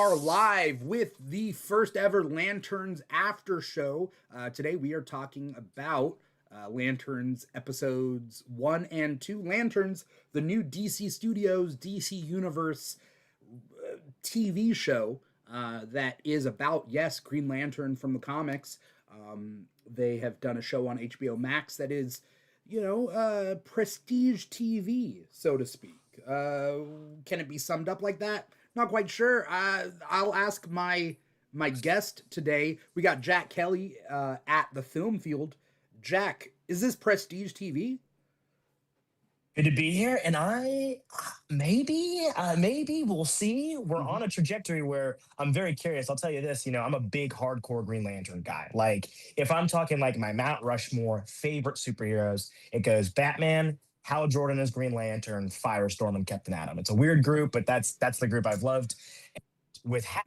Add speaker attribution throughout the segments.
Speaker 1: are live with the first ever Lanterns After Show. Today we are talking about Lanterns episodes 1 and 2. Lanterns, the new DC Studios, DC Universe TV show that is about, yes, Green Lantern from the comics. They have done a show on HBO Max that is, prestige TV, so to speak. Can it be summed up like that? Not quite sure. I'll ask my guest today. We got Jack Kelley at the Film Field. Jack, is this prestige TV?
Speaker 2: Good to be here, and maybe we'll see. We're on a trajectory where I'm very curious. I'll tell you this, I'm a big hardcore Green Lantern guy. Like, if I'm talking like my Mount Rushmore favorite superheroes, it goes Batman, Hal Jordan as Green Lantern, Firestorm, and Captain Atom. It's a weird group, but that's the group I've loved. With Hal,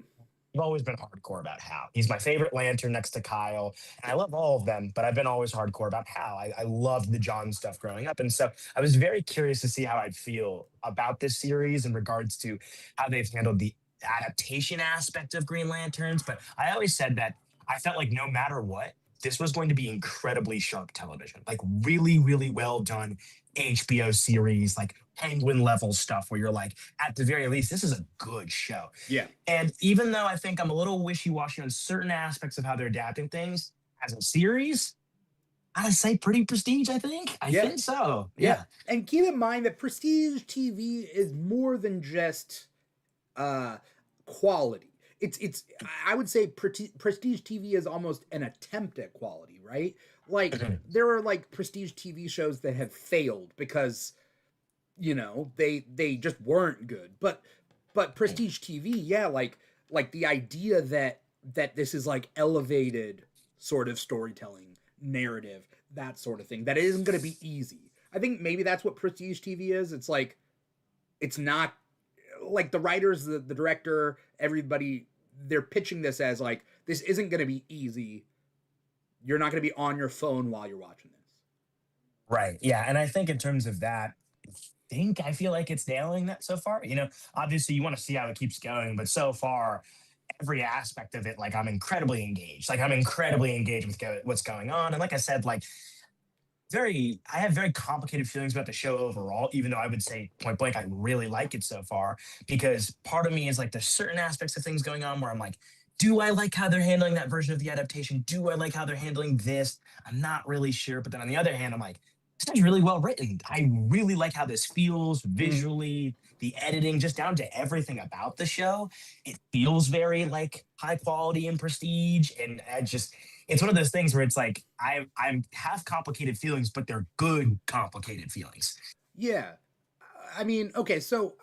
Speaker 2: I've always been hardcore about Hal. He's my favorite Lantern next to Kyle. And I love all of them, but I've been always hardcore about Hal. I loved the John stuff growing up. And so I was very curious to see how I'd feel about this series in regards to how they've handled the adaptation aspect of Green Lanterns. But I always said that I felt like no matter what, this was going to be incredibly sharp television, like really, really well done HBO series, like Penguin level stuff where you're like, at the very least, this is a good show.
Speaker 1: Yeah.
Speaker 2: And even though I think I'm a little wishy-washy on certain aspects of how they're adapting things as a series, I'd say pretty prestige, I think. I think so. Yeah.
Speaker 1: And keep in mind that prestige TV is more than just quality. It's I would say prestige TV is almost an attempt at quality, right? Like there are like prestige TV shows that have failed because they just weren't good. But prestige TV, yeah, like the idea that this is like elevated sort of storytelling, narrative, that sort of thing, that isn't going to be easy. I think maybe that's what prestige TV is. It's like, it's not like the writers, the director, everybody, they're pitching this as like, this isn't going to be easy. You're not going to be on your phone while you're watching this.
Speaker 2: Right. Yeah. And I think in terms of that, I feel like it's nailing that so far. Obviously you want to see how it keeps going, but so far, every aspect of it, like I'm incredibly engaged. Like I'm incredibly engaged with what's going on. And like I said, like I have very complicated feelings about the show overall, even though I would say point blank, I really like it so far, because part of me is like, there's certain aspects of things going on where I'm like, do I like how they're handling that version of the adaptation? Do I like how they're handling this? I'm not really sure. But then on the other hand, I'm like, this is really well written. I really like how this feels visually, the editing, just down to everything about the show. It feels very like high quality and prestige. And it's one of those things where it's like, I have complicated feelings, but they're good, complicated feelings.
Speaker 1: Yeah. I mean, okay, so,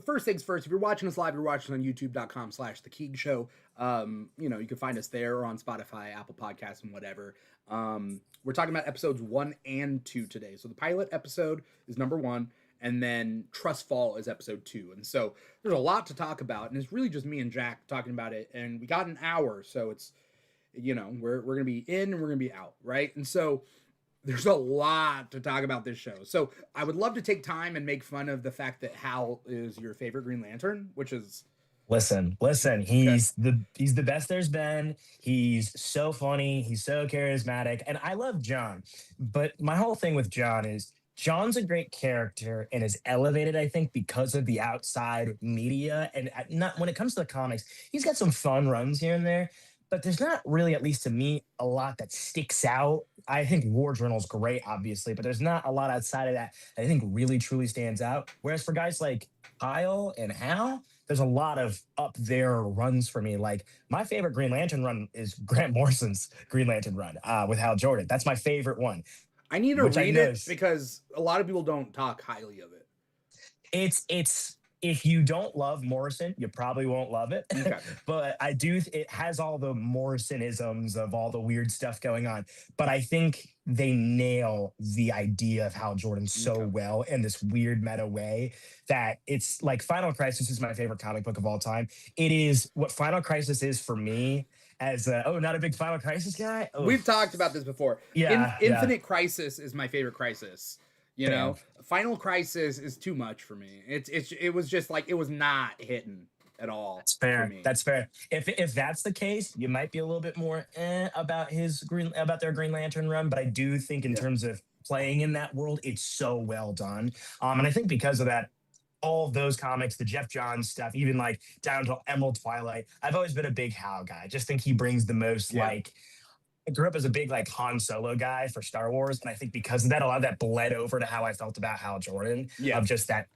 Speaker 1: first things first, if you're watching us live, you're watching on youtube.com/The Keeg Show. You can find us there or on Spotify, Apple Podcasts, and whatever. We're talking about episodes 1 and 2 today. So the pilot episode is number 1, and then Trust Fall is episode 2. And so there's a lot to talk about, and it's really just me and Jack talking about it. And we got an hour, so it's, we're going to be in and we're going to be out, right? And so there's a lot to talk about this show. So I would love to take time and make fun of the fact that Hal is your favorite Green Lantern, which is...
Speaker 2: Listen, he's the best there's been. He's so funny. He's so charismatic. And I love John. But my whole thing with John is John's a great character and is elevated, I think, because of the outside media. And not when it comes to the comics, he's got some fun runs here and there. But there's not really, at least to me, a lot that sticks out. I think War Journal's great, obviously, but there's not a lot outside of that I think really, truly stands out. Whereas for guys like Kyle and Hal, there's a lot of up there runs for me. Like my favorite Green Lantern run is Grant Morrison's Green Lantern run with Hal Jordan. That's my favorite one.
Speaker 1: I need to read it because a lot of people don't talk highly of it.
Speaker 2: It's if you don't love Morrison, you probably won't love it. Okay. But it has all the Morrison-isms of all the weird stuff going on. But I think they nail the idea of Hal Jordan so well in this weird meta way that it's like Final Crisis is my favorite comic book of all time. It is what Final Crisis is for me as not a big Final Crisis guy. Oh.
Speaker 1: We've talked about this before.
Speaker 2: Yeah.
Speaker 1: Infinite Crisis is my favorite Crisis. Final Crisis is too much for me. It was just like, it was not hitting. at all
Speaker 2: That's
Speaker 1: for
Speaker 2: fair.
Speaker 1: me.
Speaker 2: That's fair. If that's the case, you might be a little bit more about their Green Lantern run, but I do think in
Speaker 1: Yeah.
Speaker 2: terms of playing in that world, it's so well done. And I think because of that, all of those comics, the Jeff Johns stuff, even like down to Emerald Twilight, I've always been a big Hal guy. I just think he brings the most
Speaker 1: Yeah.
Speaker 2: like I grew up as a big like Han Solo guy for Star Wars, and I think because of that, a lot of that bled over to how I felt about Hal Jordan
Speaker 1: Yeah.
Speaker 2: of just that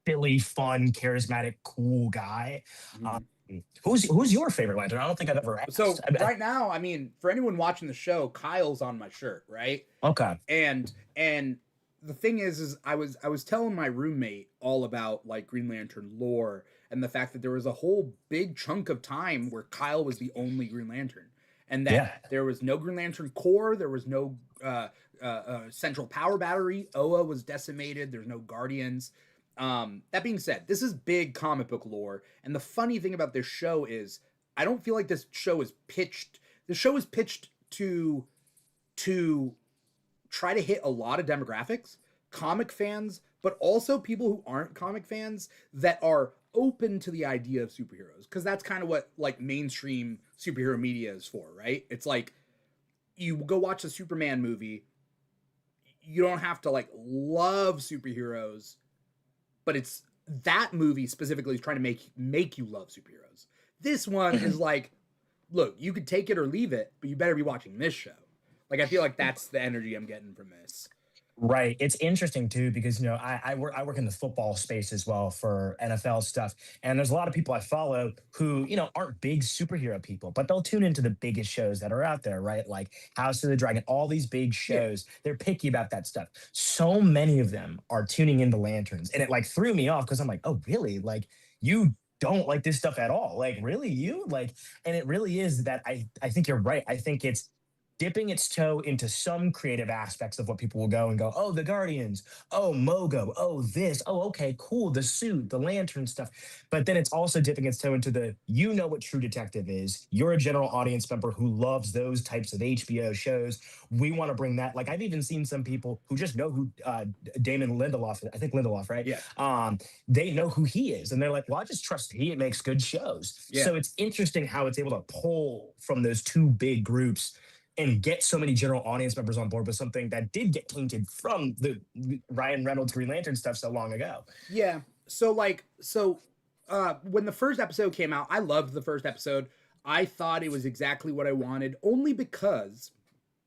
Speaker 2: silly, fun, charismatic, cool guy. Um,
Speaker 1: Mhm.
Speaker 2: who's your favorite Lantern? I don't think I've ever asked.
Speaker 1: So right now, I mean, for anyone watching the show, Kyle's on my shirt, right?
Speaker 2: Okay.
Speaker 1: And the thing is I was telling my roommate all about like Green Lantern lore and the fact that there was a whole big chunk of time where Kyle was the only Green Lantern, and that
Speaker 2: Yeah.
Speaker 1: there was no Green Lantern Corps, there was no central power battery, Oa was decimated, there's no Guardians. That being said, this is big comic book lore, and the funny thing about this show is I don't feel like this show is pitched. The show is pitched to try to hit a lot of demographics, comic fans, but also people who aren't comic fans that are open to the idea of superheroes, because that's kind of what like mainstream superhero media is for, right? It's like you go watch a Superman movie, you don't have to like love superheroes, but it's that movie specifically is trying to make you love superheroes. This one is like, look, you could take it or leave it, but you better be watching this show. Like I feel like that's the energy I'm getting from this.
Speaker 2: Right. It's interesting too because I work in the football space as well for NFL stuff, and there's a lot of people I follow who aren't big superhero people, but they'll tune into the biggest shows that are out there, right? Like House of the Dragon, all these big
Speaker 1: Yeah.
Speaker 2: shows. They're picky about that stuff. So many of them are tuning into Lanterns, and it like threw me off because I'm like, oh really? Like you don't like this stuff at all? Like really you like? And it really is that I think you're right. I think it's dipping its toe into some creative aspects of what people will go and go, oh, the Guardians, oh, Mogo, oh, this, oh, okay, cool, the suit, the lantern stuff. But then it's also dipping its toe into what True Detective is. You're a general audience member who loves those types of HBO shows. We want to bring that. Like I've even seen some people who just know who Damon Lindelof, I think Lindelof, right?
Speaker 1: Yeah.
Speaker 2: They know who he is. And they're like, well, I just trust he makes good shows.
Speaker 1: Yeah.
Speaker 2: So it's interesting how it's able to pull from those two big groups and get so many general audience members on board with something that did get tainted from the Ryan Reynolds Green Lantern stuff so long ago.
Speaker 1: Yeah. So when the first episode came out, I loved the first episode. I thought it was exactly what I wanted, only because,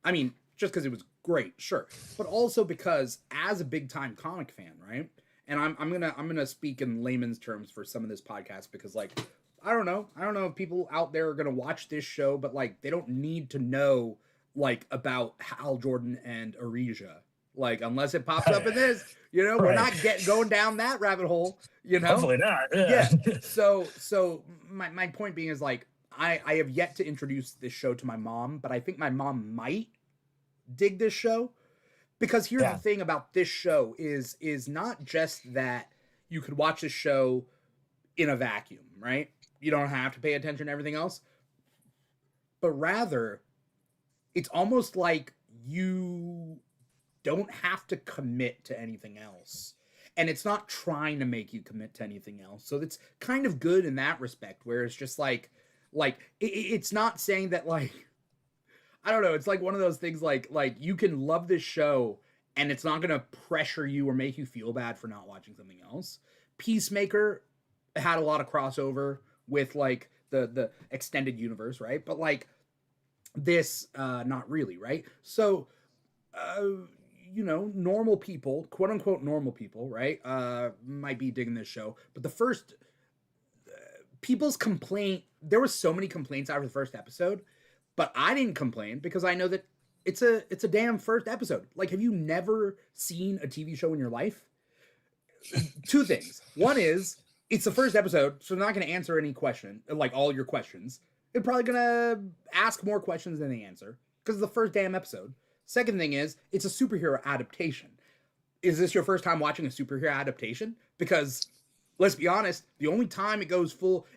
Speaker 1: I mean, just because it was great, sure, but also because as a big time comic fan, right? And I'm gonna speak in layman's terms for some of this podcast because like I don't know if people out there are gonna watch this show, but like they don't need to know like about Hal Jordan and Arisia, like unless it pops up in this. We're not going down that rabbit hole.
Speaker 2: Hopefully not.
Speaker 1: Yeah. So my point being is like I have yet to introduce this show to my mom, but I think my mom might dig this show. Because here's the thing about this show is not just that you could watch this show in a vacuum, right? You don't have to pay attention to everything else. But rather, it's almost like you don't have to commit to anything else. And it's not trying to make you commit to anything else. So it's kind of good in that respect, where it's just like it's not saying that like, I don't know. It's like one of those things like you can love this show and it's not going to pressure you or make you feel bad for not watching something else. Peacemaker had a lot of crossover with like the extended universe, right? But like this, not really, right? So, normal people, quote unquote normal people, right? Might be digging this show. But the first, people's complaint, there were so many complaints after the first episode. But I didn't complain because I know that it's a damn first episode. Like, have you never seen a TV show in your life? Two things. One is it's the first episode, so they're not going to answer any question, like all your questions. They're probably going to ask more questions than they answer because it's the first damn episode. Second thing is it's a superhero adaptation. Is this your first time watching a superhero adaptation? Because let's be honest, the only time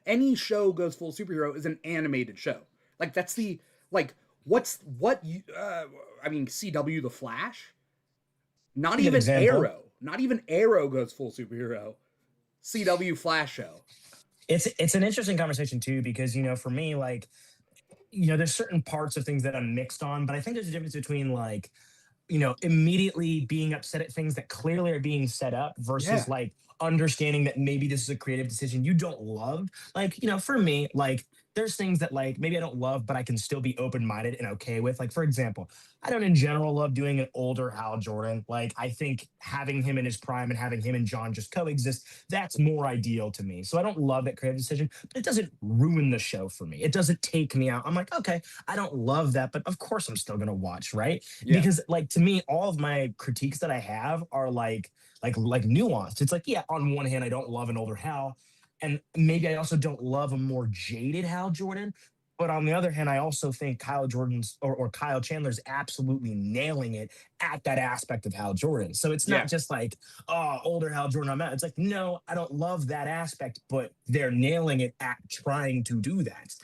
Speaker 1: any show goes full superhero is an animated show. Like that's the like CW The Flash, not even Arrow goes full superhero. CW Flash show.
Speaker 2: It's an interesting conversation too, because for me, like, there's certain parts of things that I'm mixed on, but I think there's a difference between like, immediately being upset at things that clearly are being set up versus
Speaker 1: Yeah.
Speaker 2: like understanding that maybe this is a creative decision you don't love. Like, for me, like there's things that like maybe I don't love, but I can still be open-minded and okay with. Like, for example, I don't in general love doing an older Hal Jordan. Like, I think having him in his prime and having him and John just coexist, that's more ideal to me. So I don't love that creative decision, but it doesn't ruin the show for me. It doesn't take me out. I'm like, okay, I don't love that, but of course I'm still gonna watch, right?
Speaker 1: Yeah.
Speaker 2: Because like to me all of my critiques that I have are like nuanced. It's like, yeah, on one hand I don't love an older Hal, and maybe I also don't love a more jaded Hal Jordan, but on the other hand I also think Kyle Jordan's or Kyle Chandler's absolutely nailing it at that aspect of Hal Jordan. So it's not
Speaker 1: Yeah.
Speaker 2: just like, oh, older Hal Jordan, I'm out. It's like, no, I don't love that aspect, but they're nailing it at trying to do that.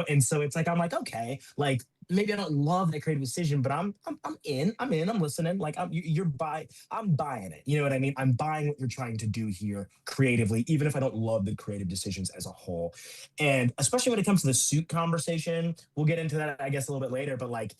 Speaker 2: And so it's like, I'm like, okay, like maybe I don't love that creative decision, but I'm listening. Like I'm buying it. You know what I mean? I'm buying what you're trying to do here creatively, even if I don't love the creative decisions as a whole. And especially when it comes to the suit conversation, we'll get into that, I guess, a little bit later. But like,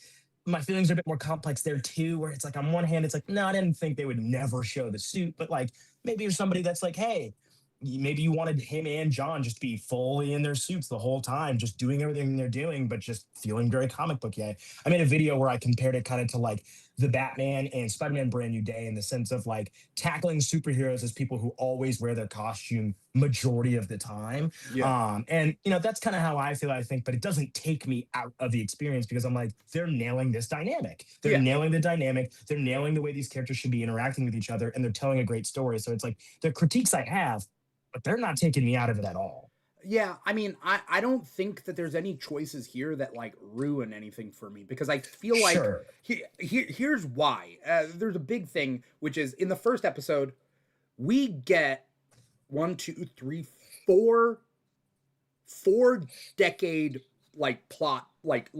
Speaker 2: my feelings are a bit more complex there too, where it's like, on one hand, it's like, no, I didn't think they would never show the suit, but like, maybe you're somebody that's like, hey, maybe you wanted him and John just to be fully in their suits the whole time, just doing everything they're doing, but just feeling very comic book. Yeah. I made a video where I compared it kind of to like the Batman and Spider-Man Brand New Day, in the sense of like tackling superheroes as people who always wear their costume majority of the time.
Speaker 1: Yeah.
Speaker 2: And that's kind of how I feel, I think, but it doesn't take me out of the experience, because I'm like, they're nailing this dynamic. They're
Speaker 1: Yeah.
Speaker 2: nailing the dynamic. They're nailing the way these characters should be interacting with each other, and they're telling a great story. So it's like the critiques I have, but they're not taking me out of it at all.
Speaker 1: Yeah, I mean, I don't think that there's any choices here that like ruin anything for me, because I feel like
Speaker 2: Sure.
Speaker 1: here's why. There's a big thing, which is in the first episode we get one, two, three, four decade like plot like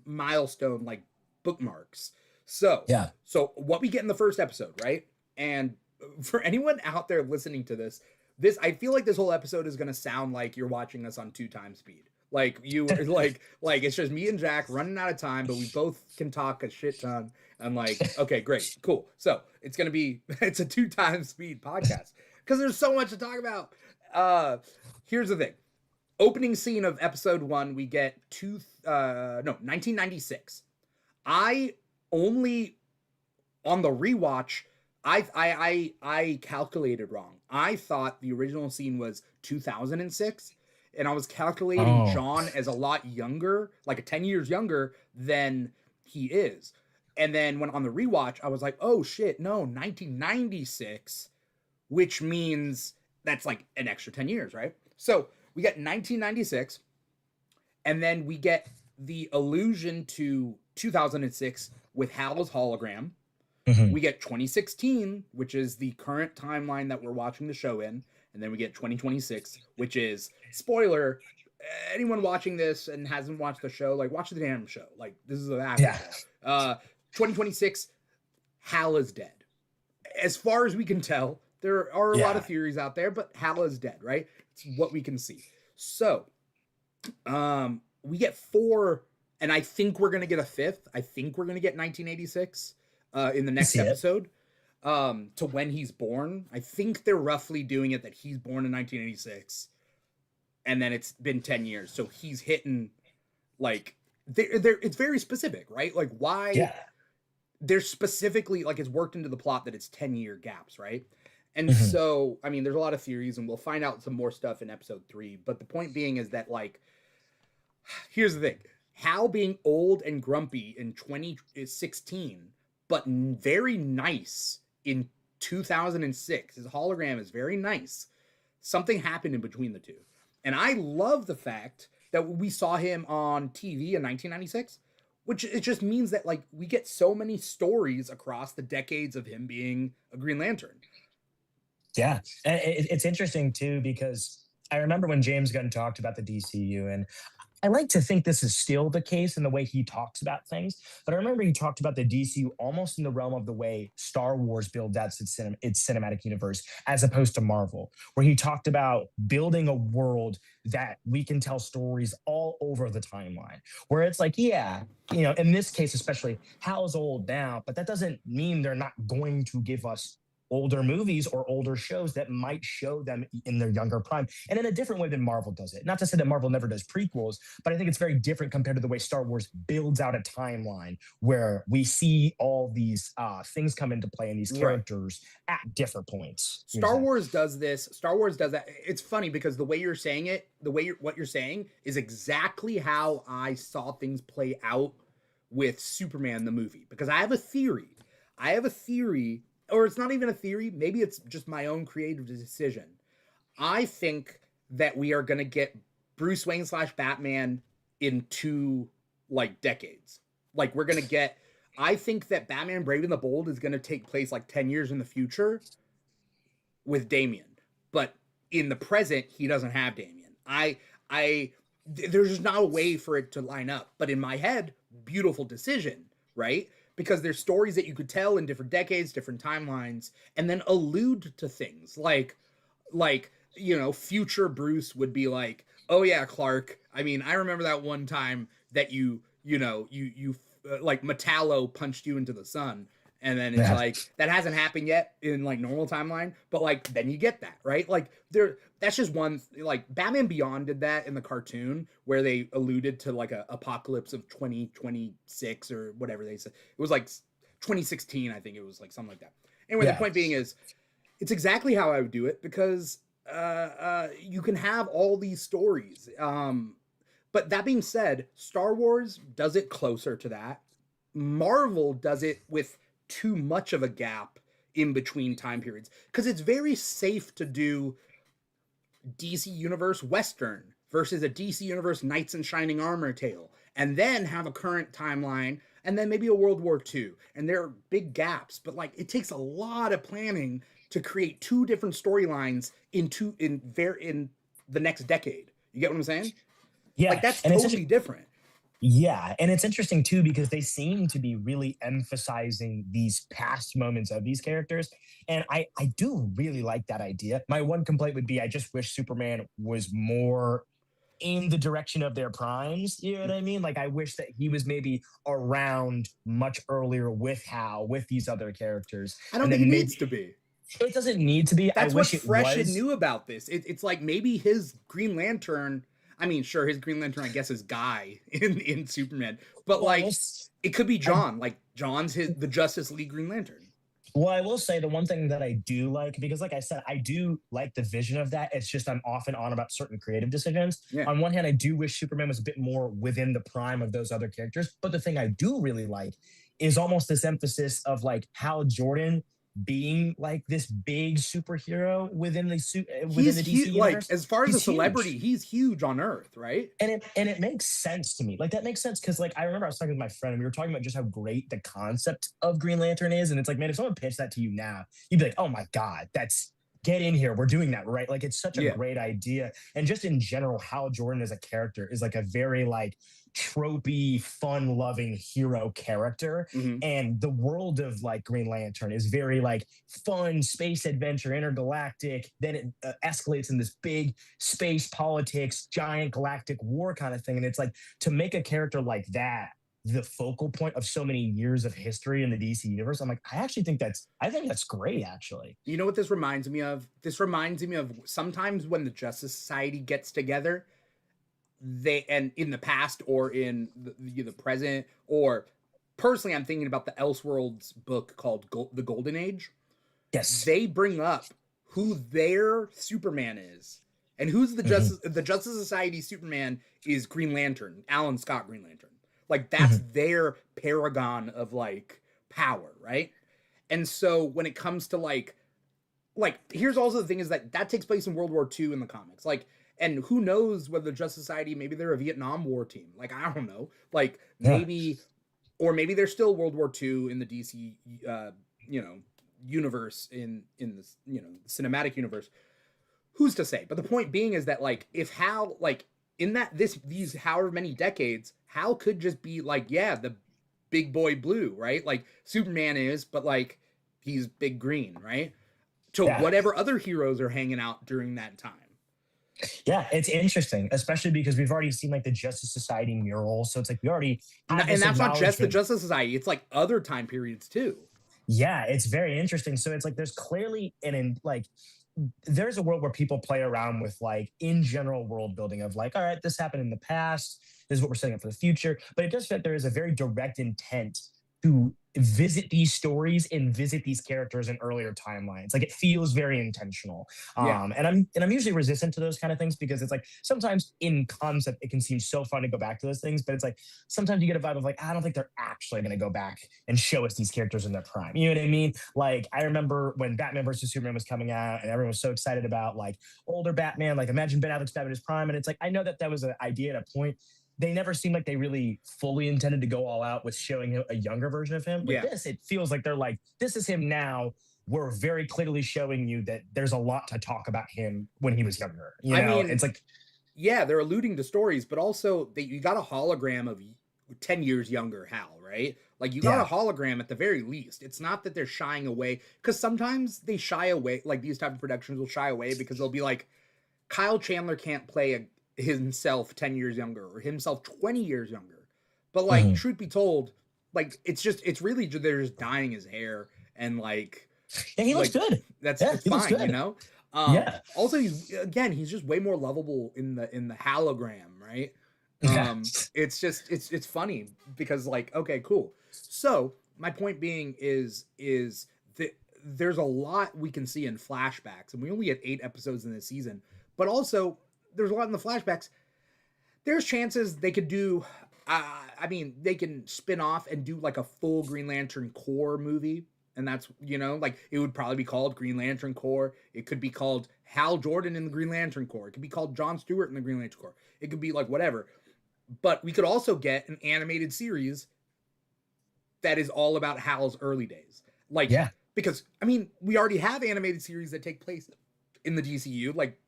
Speaker 1: milestone like bookmarks. So
Speaker 2: Yeah.
Speaker 1: so what we get in the first episode, right? And for anyone out there listening to this, I feel like this whole episode is gonna sound like you're watching us on 2 times speed. Like you like it's just me and Jack running out of time, but we both can talk a shit ton. I'm like, okay, great, cool. So it's a 2 times speed podcast because there's so much to talk about. Here's the thing. Opening scene of episode 1, we get 1996. I only on the rewatch, I calculated wrong. I thought the original scene was 2006, and I was calculating
Speaker 2: Oh.
Speaker 1: John as a lot younger, like 10 years younger than he is. And then when on the rewatch, I was like, oh shit, no, 1996, which means that's like an extra 10 years, right? So we get 1996, and then we get the allusion to 2006 with Hal's hologram.
Speaker 2: Mhm.
Speaker 1: We get 2016, which is the current timeline that we're watching the show in, and then we get 2026, which is spoiler. Anyone watching this and hasn't watched the show, like watch the damn show. Like this is an after
Speaker 2: Yeah.
Speaker 1: show. 2026, Hal is dead. As far as we can tell, there are a lot of
Speaker 2: Yeah.
Speaker 1: theories out there, but Hal is dead, right? It's what we can see. So, we get 4, and I think we're gonna get a 5th. I think we're gonna get 1986 in the
Speaker 2: I
Speaker 1: next
Speaker 2: see it.
Speaker 1: episode, to when he's born. I think they're roughly doing it that he's born in 1986, and then it's been 10 years, so he's hitting like they're it's very specific, right? Like why
Speaker 2: Yeah.
Speaker 1: there's specifically like it's worked into the plot that it's 10-year gaps, right? And
Speaker 2: Mhm.
Speaker 1: so, I mean, there's a lot of theories, and we'll find out some more stuff in episode 3. But the point being is that, like, here's the thing: Hal being old and grumpy in 2016, but very nice in 2006. His hologram is very nice. Something happened in between the two, and I love the fact that we saw him on TV in 1996, which it just means that like we get so many stories across the decades of him being a Green Lantern.
Speaker 2: Yeah. And it's interesting too, because I remember when James Gunn talked about the DCU, and I like to think this is still the case in the way he talks about things, but I remember he talked about the DCU almost in the realm of the way Star Wars builds out its cinematic universe, as opposed to Marvel, where he talked about building a world that we can tell stories all over the timeline. Where it's like, yeah, in this case especially, Hal's old now, but that doesn't mean they're not going to give us older movies or older shows that might show them in their younger prime and in a different way than Marvel does it. Not to say that Marvel never does prequels, but I think it's very different compared to the way Star Wars builds out a timeline where we see all these things come into play and these
Speaker 1: Right.
Speaker 2: characters at different points.
Speaker 1: Star Wars does this. Star Wars does that. It's funny because the way you're saying it, what you're saying is exactly how I saw things play out with Superman the movie. Because I have a theory. I have a theory, or it's not even a theory. Maybe it's just my own creative decision. I think that we are going to get Bruce Wayne / Batman in 2 like decades. Like we're going to get. I think that Batman Brave and the Bold is going to take place like 10 years in the future with Damian, but in the present he doesn't have Damian. There's just not a way for it to line up. But in my head, beautiful decision, right? Because there's stories that you could tell in different decades, different timelines, and then allude to things like future Bruce would be like, oh yeah, Clark, I mean, I remember that one time that you like Metallo punched you into the sun. And then it's like that hasn't happened yet in like normal timeline, but like then you get that, right? Like that's just one, like Batman Beyond did that in the cartoon where they alluded to like a apocalypse of 2026 or whatever they said. It was like 2016, I think it was like something like that. Anyway, the point being is it's exactly how I would do it because you can have all these stories. But that being said, Star Wars does it closer to that. Marvel does it with too much of a gap in between time periods because it's very safe to do DC Universe Western versus a DC Universe Knights in Shining Armor tale and then have a current timeline and then maybe a World War II. And there are big gaps, but like it takes a lot of planning to create 2 different storylines in the next decade. You get what I'm saying?
Speaker 2: Yeah,
Speaker 1: Like that's
Speaker 2: and
Speaker 1: totally different.
Speaker 2: Yeah, and it's interesting too because they seem to be really emphasizing these past moments of these characters, and I do really like that idea. My one complaint would be I just wish Superman was more in the direction of their primes. You know what I mean? Like I wish that he was maybe around much earlier with Hal, with these other characters,
Speaker 1: I don't
Speaker 2: and
Speaker 1: think
Speaker 2: then
Speaker 1: it
Speaker 2: maybe
Speaker 1: needs to be.
Speaker 2: it doesn't need to be. I
Speaker 1: That's
Speaker 2: wish
Speaker 1: what's
Speaker 2: it
Speaker 1: fresh and
Speaker 2: was.
Speaker 1: new about this. It's like maybe his Green Lantern. I mean, sure, his Green Lantern, I guess, is Guy in Superman, but
Speaker 2: Well,
Speaker 1: like it could be John. Like John's the Justice League Green Lantern.
Speaker 2: Well, I will say the one thing that I do like, because like I said, I do like the vision of that. It's just I'm off and on about certain creative decisions.
Speaker 1: Yeah.
Speaker 2: On one hand, I do wish Superman was a bit more within the prime of those other characters. But the thing I do really like is almost this emphasis of like Hal Jordan being like this big superhero within the DC
Speaker 1: like
Speaker 2: universe.
Speaker 1: as far as
Speaker 2: He's
Speaker 1: a celebrity,
Speaker 2: huge.
Speaker 1: he's huge on Earth, right?
Speaker 2: And it makes sense to me. Like that makes sense because like I remember I was talking with my friend and we were talking about just how great the concept of Green Lantern is, and it's like, man, if someone pitched that to you now, you'd be like, oh my god, that's get in here, we're doing that, right? Like it's such a great idea, and just in general, Hal Jordan as a character is like a very like tropey, fun-loving hero character.
Speaker 1: Mm-hmm.
Speaker 2: And the world of like Green Lantern is very like fun space adventure, intergalactic. Then it escalates in this big space politics, giant galactic war kind of thing. And it's like to make a character like that the focal point of so many years of history in the DC universe. I'm like, I think that's great, actually.
Speaker 1: You know what this reminds me of? This reminds me of sometimes when the Justice Society gets together, and in the past or in the present, or personally I'm thinking about the Elseworlds book called The Golden Age.
Speaker 2: Yes.
Speaker 1: They bring up who their Superman is and who's the Justice Society Superman is Green Lantern, Alan Scott Green Lantern. Like that's their paragon of like power, right? And so when it comes to like here's also the thing is that takes place in World War II in the comics. Like, and who knows whether the Justice Society, maybe they're a Vietnam War team. Like, I don't know. Like, maybe, or maybe they're still World War II in the DC, universe, in the cinematic universe. Who's to say? But the point being is that, like, if Hal, like, in these however many decades, Hal could just be like, yeah, the big boy blue, right? Like Superman is, but like he's big green, right? To
Speaker 2: Yeah.
Speaker 1: whatever other heroes are hanging out during that time.
Speaker 2: Yeah, it's interesting, especially because we've already seen like the Justice Society mural. So it's like we already have
Speaker 1: And
Speaker 2: this
Speaker 1: that's not just the
Speaker 2: acknowledgement.
Speaker 1: Justice Society, it's like other time periods too.
Speaker 2: Yeah, it's very interesting. So it's like there's clearly like there's a world where people play around with like in general world building of like, all right, this happened in the past. This is what we're setting up for the future. But it does feel like there is a very direct intent to visit these stories and visit these characters in earlier timelines. Like it feels very intentional.
Speaker 1: Yeah.
Speaker 2: And I'm usually resistant to those kind of things because it's like sometimes in concept it can seem so fun to go back to those things, but it's like sometimes you get a vibe of like, I don't think they're actually going to go back and show us these characters in their prime. You know what I mean? Like I remember when Batman versus Superman was coming out and everyone was so excited about like older Batman, like imagine Ben Affleck's Batman in his prime. And it's like, I know that was an idea at a point. They never seemed like they really fully intended to go all out with showing a younger version of him. With this, it feels like they're like, this is him now. We're very clearly showing you that there's a lot to talk about him when he was younger. You know, I mean, it's like,
Speaker 1: yeah, they're alluding to stories, but also you got a hologram of 10 years younger Hal, right? Like you got a hologram at the very least. It's not that they're shying away, because sometimes they shy away, like these type of productions will shy away because they'll be like, Kyle Chandler can't play himself 10 years younger or himself 20 years younger. But like, truth be told, like it's really they're just dyeing his hair and like,
Speaker 2: yeah, he looks good.
Speaker 1: It's fine, you know? Also he's just way more lovable in the hologram, right? It's just it's funny because like, okay, cool. So my point being is that there's a lot we can see in flashbacks, and we only had 8 episodes in this season, but also there's a lot in the flashbacks. There's chances they could do, I mean, they can spin off and do like a full Green Lantern Corps movie. And that's, you know, like it would probably be called Green Lantern Corps. It could be called Hal Jordan in the Green Lantern Corps. It could be called John Stewart in the Green Lantern Corps. It could be like whatever. But we could also get an animated series that is all about Hal's early days. Like, because, I mean, we already have animated series that take place in the DCU. Like,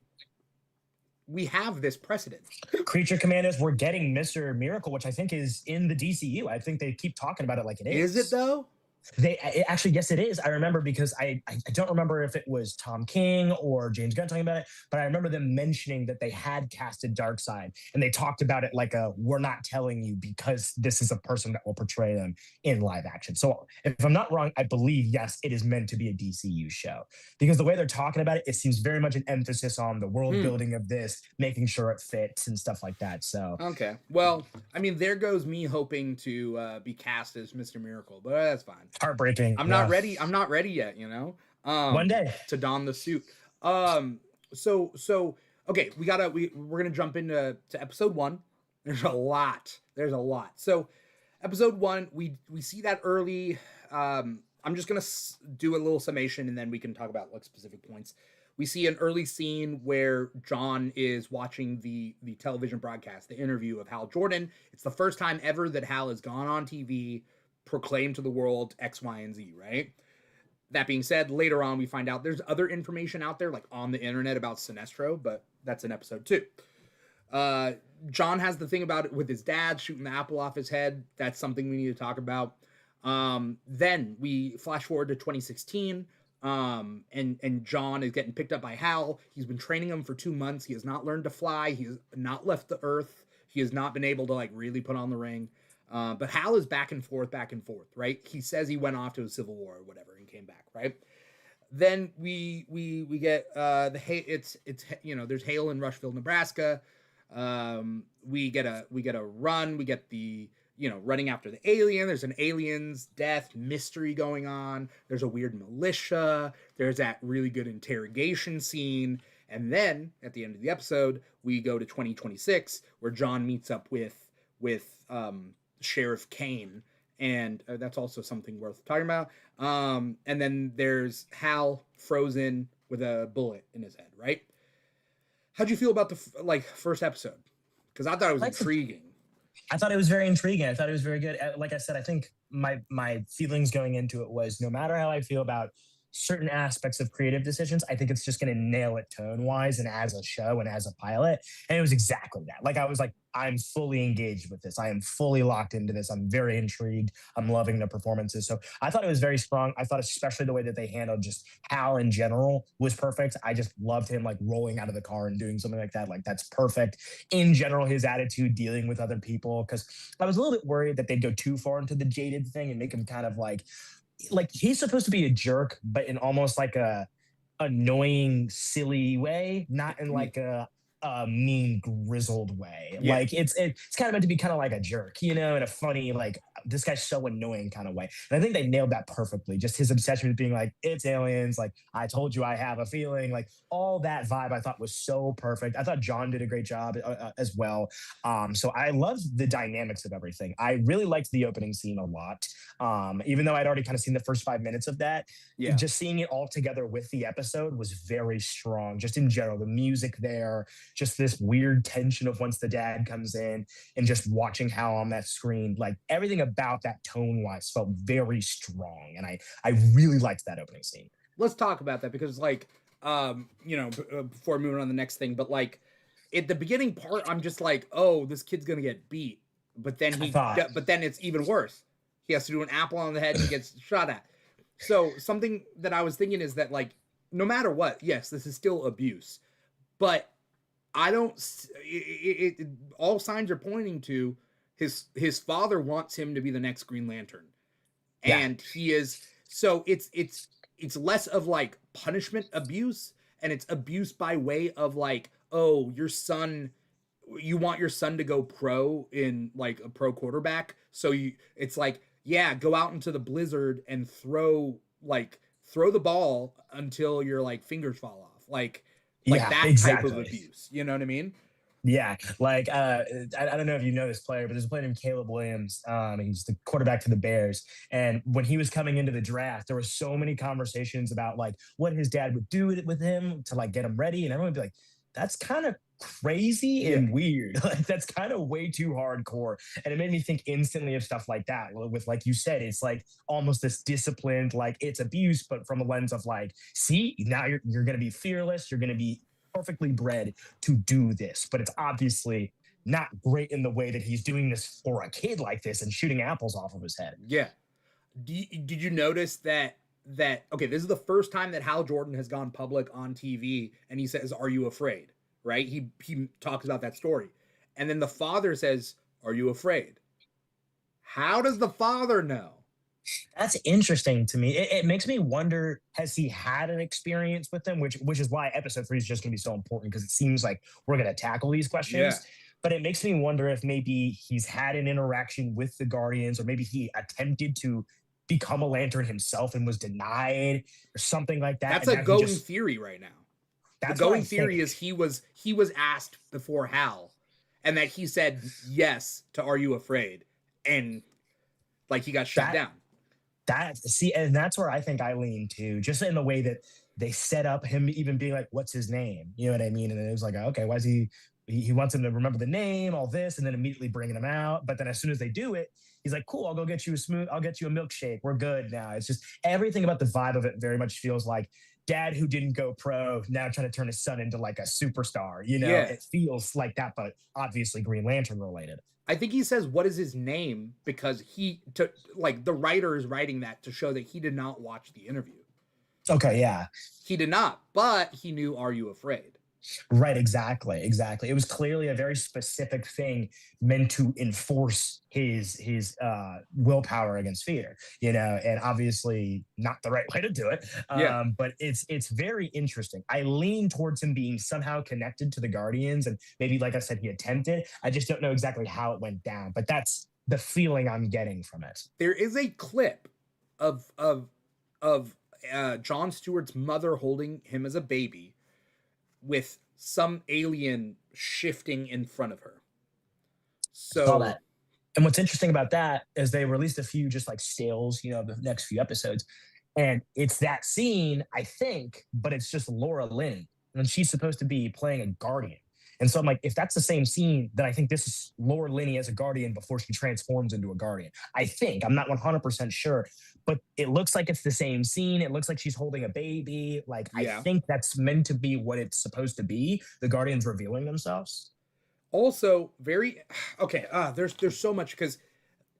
Speaker 1: we have this precedent.
Speaker 2: Creature Commandos, we're getting Mr. Miracle, which I think is in the DCU. I think they keep talking about it like it is.
Speaker 1: Is it though?
Speaker 2: Actually, yes, it is. I remember because I don't remember if it was Tom King or James Gunn talking about it, but I remember them mentioning that they had casted Darkseid, and they talked about it like we're not telling you because this is a person that will portray them in live action. So if I'm not wrong, I believe, yes, it is meant to be a DCU show, because the way they're talking about it, it seems very much an emphasis on the world building of this, making sure it fits and stuff like that. So
Speaker 1: okay, well, I mean, there goes me hoping to be cast as Mr. Miracle, but that's fine.
Speaker 2: Heartbreaking.
Speaker 1: I'm not ready. I'm not ready yet, you know.
Speaker 2: One day
Speaker 1: to don the suit. So okay, we're gonna jump into episode 1. There's a lot. So episode 1, we see that early. I'm just gonna do a little summation, and then we can talk about like specific points. We see an early scene where John is watching the television broadcast, the interview of Hal Jordan. It's the first time ever that Hal has gone on TV, proclaimed to the world X, Y, and Z, right? That being said, later on we find out there's other information out there, like on the internet, about Sinestro, but that's in episode 2. John has the thing about it with his dad shooting the apple off his head. That's something we need to talk about. Then we flash forward to 2016, and John is getting picked up by Hal. He's been training him for 2 months. He has not learned to fly. He has not left the Earth. He has not been able to like really put on the ring. But Hal is back and forth, right? He says he went off to a civil war or whatever and came back, right? Then we get it's you know, there's hail in Rushville, Nebraska. We get a run. We get the, you know, running after the alien. There's an alien's death mystery going on. There's a weird militia. There's that really good interrogation scene. And then at the end of the episode, we go to 2026 where John meets up with Sheriff Kane, and that's also something worth talking about. And then there's Hal frozen with a bullet in his head, right? How'd you feel about the first episode? Because I thought it was intriguing.
Speaker 2: I thought it was very intriguing. I thought it was very good. Like I said, I think my feelings going into it was, no matter how I feel about certain aspects of creative decisions, I think it's just going to nail it tone wise and as a show and as a pilot. And it was exactly that. Like I was like, I'm fully engaged with this. I am fully locked into this. I'm very intrigued. I'm loving the performances. So I thought it was very strong. I thought especially the way that they handled just Hal in general was perfect. I just loved him like rolling out of the car and doing something like that. Like that's perfect. In general, his attitude dealing with other people, because I was a little bit worried that they'd go too far into the jaded thing and make him kind of like he's supposed to be a jerk, but in almost like a annoying, silly way, not in like a mean, grizzled way.
Speaker 1: Yeah.
Speaker 2: Like it's kind of meant to be kind of like a jerk, you know, in a funny, like this guy's so annoying kind of way. And I think they nailed that perfectly. Just his obsession with being like, it's aliens, like I told you I have a feeling, like all that vibe I thought was so perfect. I thought John did a great job as well. So I loved the dynamics of everything. I really liked the opening scene a lot. Even though I'd already kind of seen the first 5 minutes of that,
Speaker 1: Yeah.
Speaker 2: just seeing it all together with the episode was very strong. Just in general, the music there, just this weird tension of once the dad comes in and just watching Hal on that screen, like everything about that tone wise felt very strong. And I really liked that opening scene.
Speaker 1: Let's talk about that because like, before moving on to the next thing, but like at the beginning part, I'm just like, oh, this kid's going to get beat. But then but then it's even worse. He has to do an apple on the head and he gets shot at. So something that I was thinking is that like, no matter what, yes, this is still abuse, but I don't. All signs are pointing to his father wants him to be the next Green Lantern, and he is. So it's less of like punishment abuse, and it's abuse by way of like, oh, you want your son to go pro in like a pro quarterback, so it's like, yeah, go out into the blizzard and throw the ball until your like fingers fall off, like that
Speaker 2: exactly.
Speaker 1: type of abuse. You know what I mean?
Speaker 2: Yeah, like I don't know if you know this player, but there's a player named Caleb Williams. He's the quarterback to the Bears, and when he was coming into the draft, there were so many conversations about like what his dad would do with him to like get him ready, and everyone would be like, "That's kind of crazy and weird. Like that's kind of way too hardcore." And it made me think instantly of stuff like that. With like you said, it's like almost this disciplined, like it's abuse, but from a lens of like, see, now you're going to be fearless, you're going to be perfectly bred to do this, but it's obviously not great in the way that he's doing this for a kid like this and shooting apples off of his head.
Speaker 1: Yeah. Did you notice that okay, this is the first time that Hal Jordan has gone public on TV and he says, "Are you afraid?" Right? He talks about that story. And then the father says, "Are you afraid?" How does the father know?
Speaker 2: That's interesting to me. It makes me wonder, has he had an experience with them, which is why episode 3 is just going to be so important, because it seems like we're going to tackle these questions.
Speaker 1: Yeah.
Speaker 2: But it makes me wonder if maybe he's had an interaction with the Guardians, or maybe he attempted to become a Lantern himself and was denied, or something like that.
Speaker 1: That's a going theory right now. The going theory is he was asked before Hal, and that he said yes to "Are you afraid?" and like he got shut down.
Speaker 2: And that's where I think I lean to, just in the way that they set up him even being like, "What's his name?" You know what I mean? And it was like, okay, why is he wants him to remember the name, all this, and then immediately bringing him out. But then as soon as they do it, he's like, "Cool, I'll get you a milkshake. We're good now." It's just everything about the vibe of it very much feels like dad who didn't go pro now trying to turn his son into like a superstar. You know, It feels like that, but obviously Green Lantern related.
Speaker 1: I think he says, "What is his name?" because the writer is writing that to show that he did not watch the interview.
Speaker 2: Okay, yeah.
Speaker 1: He did not, but he knew "Are you afraid?"
Speaker 2: Right, exactly. It was clearly a very specific thing meant to enforce his willpower against fear, you know, and obviously not the right way to do it. But it's very interesting. I lean towards him being somehow connected to the Guardians, and maybe, like I said, he attempted. I just don't know exactly how it went down, but that's the feeling I'm getting from it.
Speaker 1: There is a clip of Jon Stewart's mother holding him as a baby, with some alien shifting in front of her. So
Speaker 2: saw that. And what's interesting about that is they released a few just like stills, you know, the next few episodes. And it's that scene, I think, but it's just Laura Linney. And she's supposed to be playing a Guardian. And so I'm like, if that's the same scene, then I think this is Laura Linney as a Guardian before she transforms into a Guardian. I think. I'm not 100% sure, but it looks like it's the same scene. It looks like she's holding a baby. Like, I
Speaker 1: Yeah.
Speaker 2: think that's meant to be what it's supposed to be. The Guardians revealing themselves.
Speaker 1: Also, very okay. There's so much because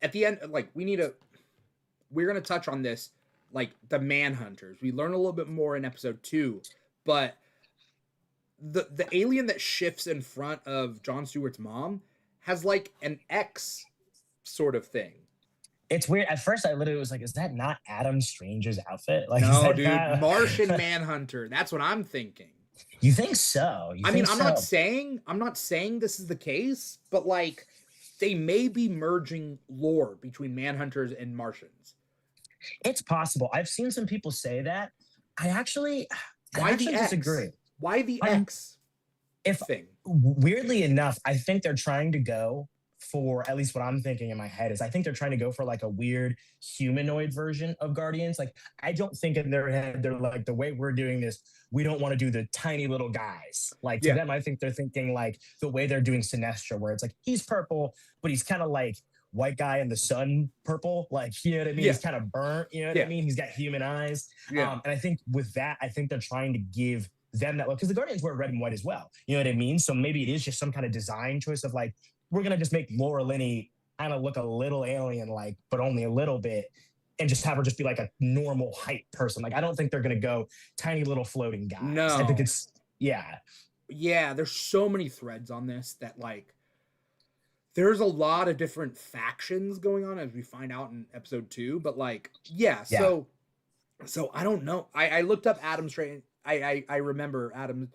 Speaker 1: at the end, like we're gonna touch on this, like the Manhunters. We learn a little bit more in episode 2, but the alien that shifts in front of Jon Stewart's mom has like an X sort of thing.
Speaker 2: It's weird. At first, I literally was like, "Is that not Adam Strange's outfit?" Like, is
Speaker 1: No,
Speaker 2: that
Speaker 1: dude,
Speaker 2: not?
Speaker 1: Martian Manhunter. That's what I'm thinking.
Speaker 2: You think so? You
Speaker 1: I mean,
Speaker 2: think so?
Speaker 1: I'm not saying this is the case, but like they may be merging lore between Manhunters and Martians.
Speaker 2: It's possible. I've seen some people say that. I actually, I
Speaker 1: Why the
Speaker 2: actually
Speaker 1: X?
Speaker 2: disagree.
Speaker 1: Why the
Speaker 2: I'm
Speaker 1: X
Speaker 2: if
Speaker 1: thing?
Speaker 2: weirdly enough, I think they're trying to go for, at least what I'm thinking in my head is, I think they're trying to go for like a weird humanoid version of Guardians. Like, I don't think in their head they're like, the way we're doing this, we don't want to do the tiny little guys. Like, to
Speaker 1: Yeah,
Speaker 2: them, I think they're thinking like the way they're doing Sinestro, where it's like he's purple, but he's kind of like white guy in the sun purple. Like, you know what I mean?
Speaker 1: yeah,
Speaker 2: He's kind of burnt. You know what I
Speaker 1: yeah,
Speaker 2: mean? He's got human eyes.
Speaker 1: yeah,
Speaker 2: And I think with that, I think they're trying to give them that look, because the Guardians wear red and white as well. You know what I mean? So maybe it is just some kind of design choice of like, we're gonna just make Laura Linney kind of look a little alien like, but only a little bit, and just have her just be like a normal height person. Like, I don't think they're gonna go tiny little floating guys. I think
Speaker 1: no,
Speaker 2: it's yeah.
Speaker 1: yeah. There's so many threads on this that like there's a lot of different factions going on as we find out in episode 2. But like, yeah.
Speaker 2: Yeah.
Speaker 1: So I don't know. I looked up Adam Strange. I remember Adam.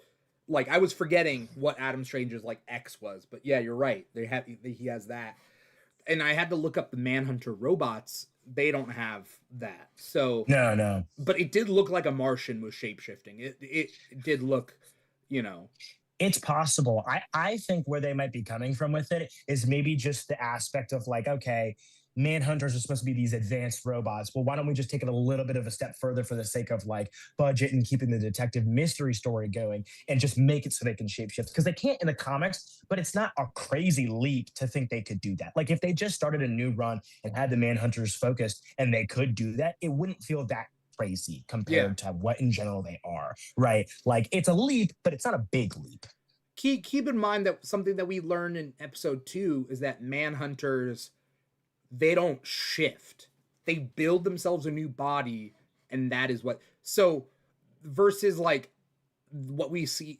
Speaker 1: Like I was forgetting what Adam Strange's like X was, but yeah, you're right. He has that, and I had to look up the Manhunter robots. They don't have that. So,
Speaker 2: No, no.
Speaker 1: but it did look like a Martian was shapeshifting. It did look, you know,
Speaker 2: It's possible. I think where they might be coming from with it is maybe just the aspect of like, okay, manhunters are supposed to be these advanced robots. Well, why don't we just take it a little bit of a step further for the sake of like budget and keeping the detective mystery story going, and just make it so they can shapeshift? Because they can't in the comics, but it's not a crazy leap to think they could do that. Like, if they just started a new run and had the manhunters focused and they could do that, it wouldn't feel that crazy
Speaker 1: yeah.
Speaker 2: compared to what in general they are, right? Like, it's a leap, but it's not a big leap.
Speaker 1: Keep in mind that something that we learned in episode 2 is that Manhunters, they don't shift. They build themselves a new body, and that is what. So versus like what we see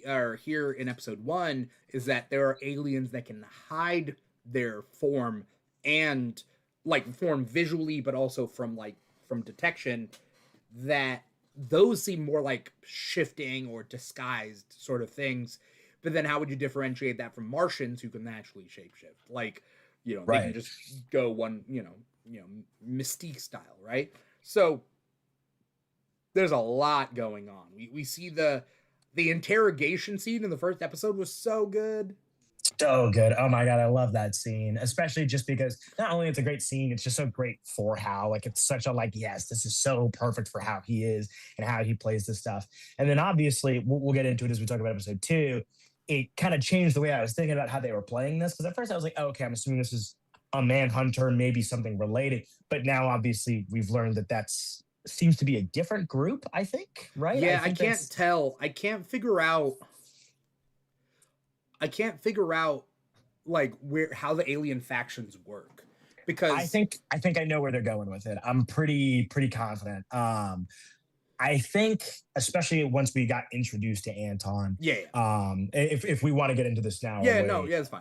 Speaker 1: or hear in episode 1 is that there are aliens that can hide their form and like form visually, but also from detection. That those seem more like shifting or disguised sort of things. But then how would you differentiate that from Martians who can naturally shapeshift? Like, they can
Speaker 2: Right.
Speaker 1: just go one, Mystique style, right? So there's a lot going on. We see the interrogation scene in the first episode was so good.
Speaker 2: So good. Oh my God, I love that scene, especially just because not only it's a great scene, it's just so great for how, like, it's such a, like, yes, this is so perfect for how he is and how he plays this stuff. And then obviously, we'll get into it as we talk about episode 2. It kind of changed the way I was thinking about how they were playing this. Because at first I was like, oh, okay, I'm assuming this is a manhunter, maybe something related. But now obviously we've learned that that's seems to be a different group, I think, right? I
Speaker 1: Yeah, I
Speaker 2: think
Speaker 1: can't
Speaker 2: that's
Speaker 1: tell. I can't figure out like where how the alien factions work
Speaker 2: I
Speaker 1: because
Speaker 2: think I think I know where they're going with it. I'm pretty confident. I think, especially once we got introduced to Anton,
Speaker 1: yeah, yeah.
Speaker 2: if we want to get into this now or
Speaker 1: Yeah, no,
Speaker 2: wait.
Speaker 1: yeah, it's fine.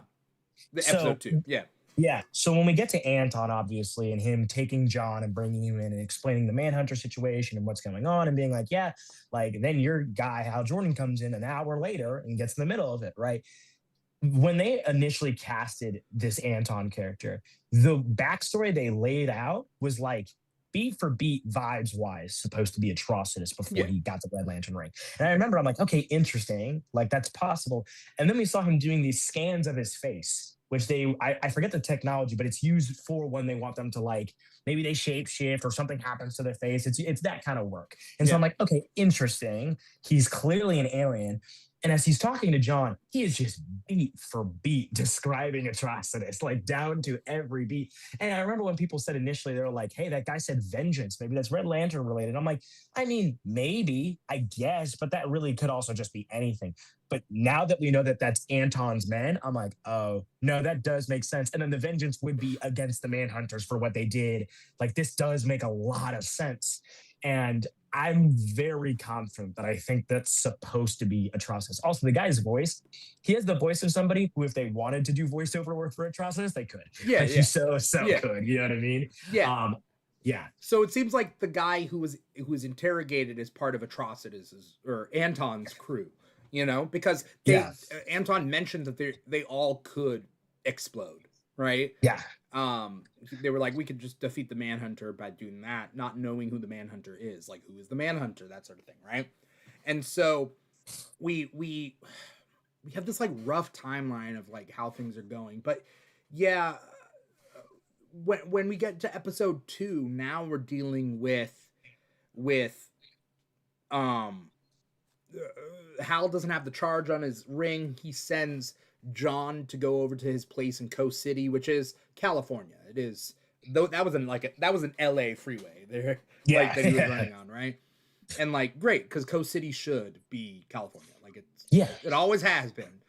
Speaker 1: The
Speaker 2: So
Speaker 1: episode 2. Yeah.
Speaker 2: yeah, so when we get to Anton, obviously, and him taking John and bringing him in and explaining the Manhunter situation and what's going on, and being like, yeah, like then your guy Hal Jordan comes in an hour later and gets in the middle of it, right? When they initially casted this Anton character, the backstory they laid out was like beat for beat, vibes wise, supposed to be Atrocitus before
Speaker 1: Yeah.
Speaker 2: he got the Red Lantern ring. And I remember I'm like, okay, interesting. Like, that's possible. And then we saw him doing these scans of his face, which I forget the technology, but it's used for when they want them to, like, maybe they shape shift or something happens to their face. It's that kind of work. And so
Speaker 1: Yeah.
Speaker 2: I'm like, okay, interesting. He's clearly an alien. And as he's talking to John, he is just beat for beat describing Atrocitus, like down to every beat. And I remember when people said initially, they were like, hey, that guy said vengeance. Maybe that's Red Lantern related. I'm like, I mean, maybe, I guess, but that really could also just be anything. But now that we know that that's Anton's men, I'm like, oh, no, that does make sense. And then the vengeance would be against the Manhunters for what they did. Like, this does make a lot of sense. And I'm very confident that I think that's supposed to be Atrocitus. Also, the guy's voice, he has the voice of somebody who, if they wanted to do voiceover work for Atrocitus, they could.
Speaker 1: Yeah,
Speaker 2: like,
Speaker 1: yeah.
Speaker 2: he's so
Speaker 1: Yeah.
Speaker 2: good. You know what I mean?
Speaker 1: Yeah.
Speaker 2: Yeah.
Speaker 1: So it seems like the guy who was interrogated as part of Atrocitus or Anton's crew, you know, because Anton mentioned that they all could explode, right?
Speaker 2: Yeah.
Speaker 1: They were like, we could just defeat the Manhunter by doing that, not knowing who the Manhunter is, like who is the Manhunter, that sort of thing, right? And so we have this like rough timeline of like how things are going, but yeah, when we get to episode 2, now we're dealing with Hal doesn't have the charge on his ring. He sends John to go over to his place in Coast City, which is California. It is, though that was an LA freeway there, like that he was running on, right? And like, great, because Coast City should be California, like it always has been.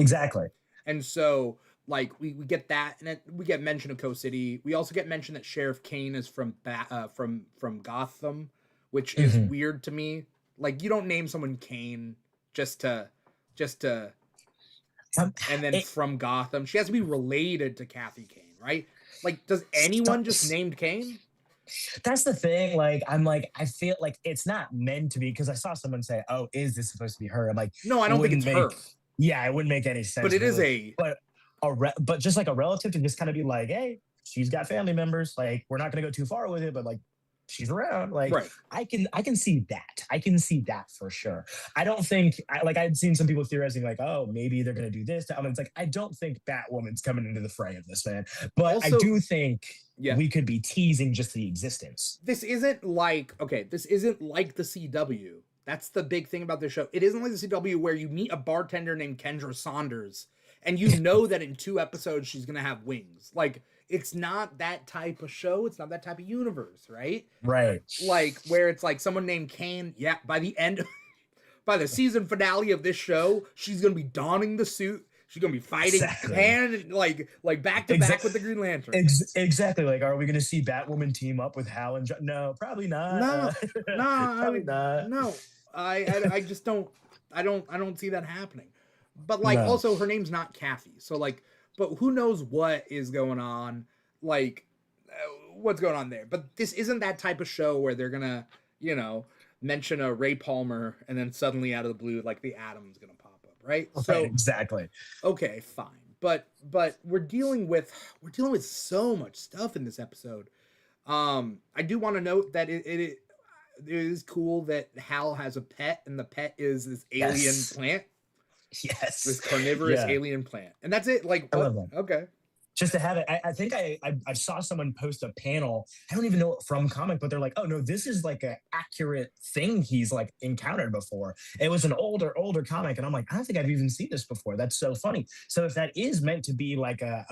Speaker 2: Exactly.
Speaker 1: And so like we get that, and we get mention of Coast City. We also get mention that Sheriff Kane is from Gotham, which is weird to me. Like, you don't name someone Kane just to and then from Gotham. She has to be related to Kathy Kane, right? Like, does anyone just named Kane?
Speaker 2: That's the thing. Like, I'm like, I feel like it's not meant to be, because I saw someone say, oh, is this supposed to be her? I'm like,
Speaker 1: no, I don't think it's her.
Speaker 2: Yeah, it wouldn't make any sense.
Speaker 1: But it is
Speaker 2: but just like a relative to just kind of be like, hey, she's got family members. Like, we're not going to go too far with it, but like, she's around. Like,
Speaker 1: right.
Speaker 2: I can see that. I can see that for sure. I don't think, I'd seen some people theorizing like, oh, maybe they're going to do this. I mean, it's like, I don't think Batwoman's coming into the fray of this, man. But also, I do think we could be teasing just the existence.
Speaker 1: This isn't like the CW. That's the big thing about this show. It isn't like the CW where you meet a bartender named Kendra Saunders and you know that in 2 episodes she's going to have wings. Like, it's not that type of show. It's not that type of universe, right?
Speaker 2: Right.
Speaker 1: Like, where it's like someone named Kane. Yeah, by the season finale of this show, she's going to be donning the suit. She's going to be fighting hand, like back to back with the Green Lantern.
Speaker 2: Exactly. Like, are we going to see Batwoman team up with Hal and John? No, probably not.
Speaker 1: Probably not. No, I just don't. I don't see that happening. But like, also her name's not Kathy. So like, but who knows what is going on? Like, what's going on there? But this isn't that type of show where they're gonna, mention a Ray Palmer and then suddenly out of the blue, like the Atom's gonna pop up, right? So
Speaker 2: exactly.
Speaker 1: Okay, fine. But we're dealing with so much stuff in this episode. I do want to note that it is cool that Hal has a pet, and the pet is this alien plant.
Speaker 2: Yes.
Speaker 1: This carnivorous alien plant. And that's it. Like,
Speaker 2: I love that.
Speaker 1: Okay.
Speaker 2: Just to have it, I think I saw someone post a panel. I don't even know it from comic, but they're like, "Oh no, this is like an accurate thing he's like encountered before." It was an older comic, and I'm like, I don't think I've even seen this before. That's so funny. So if that is meant to be like a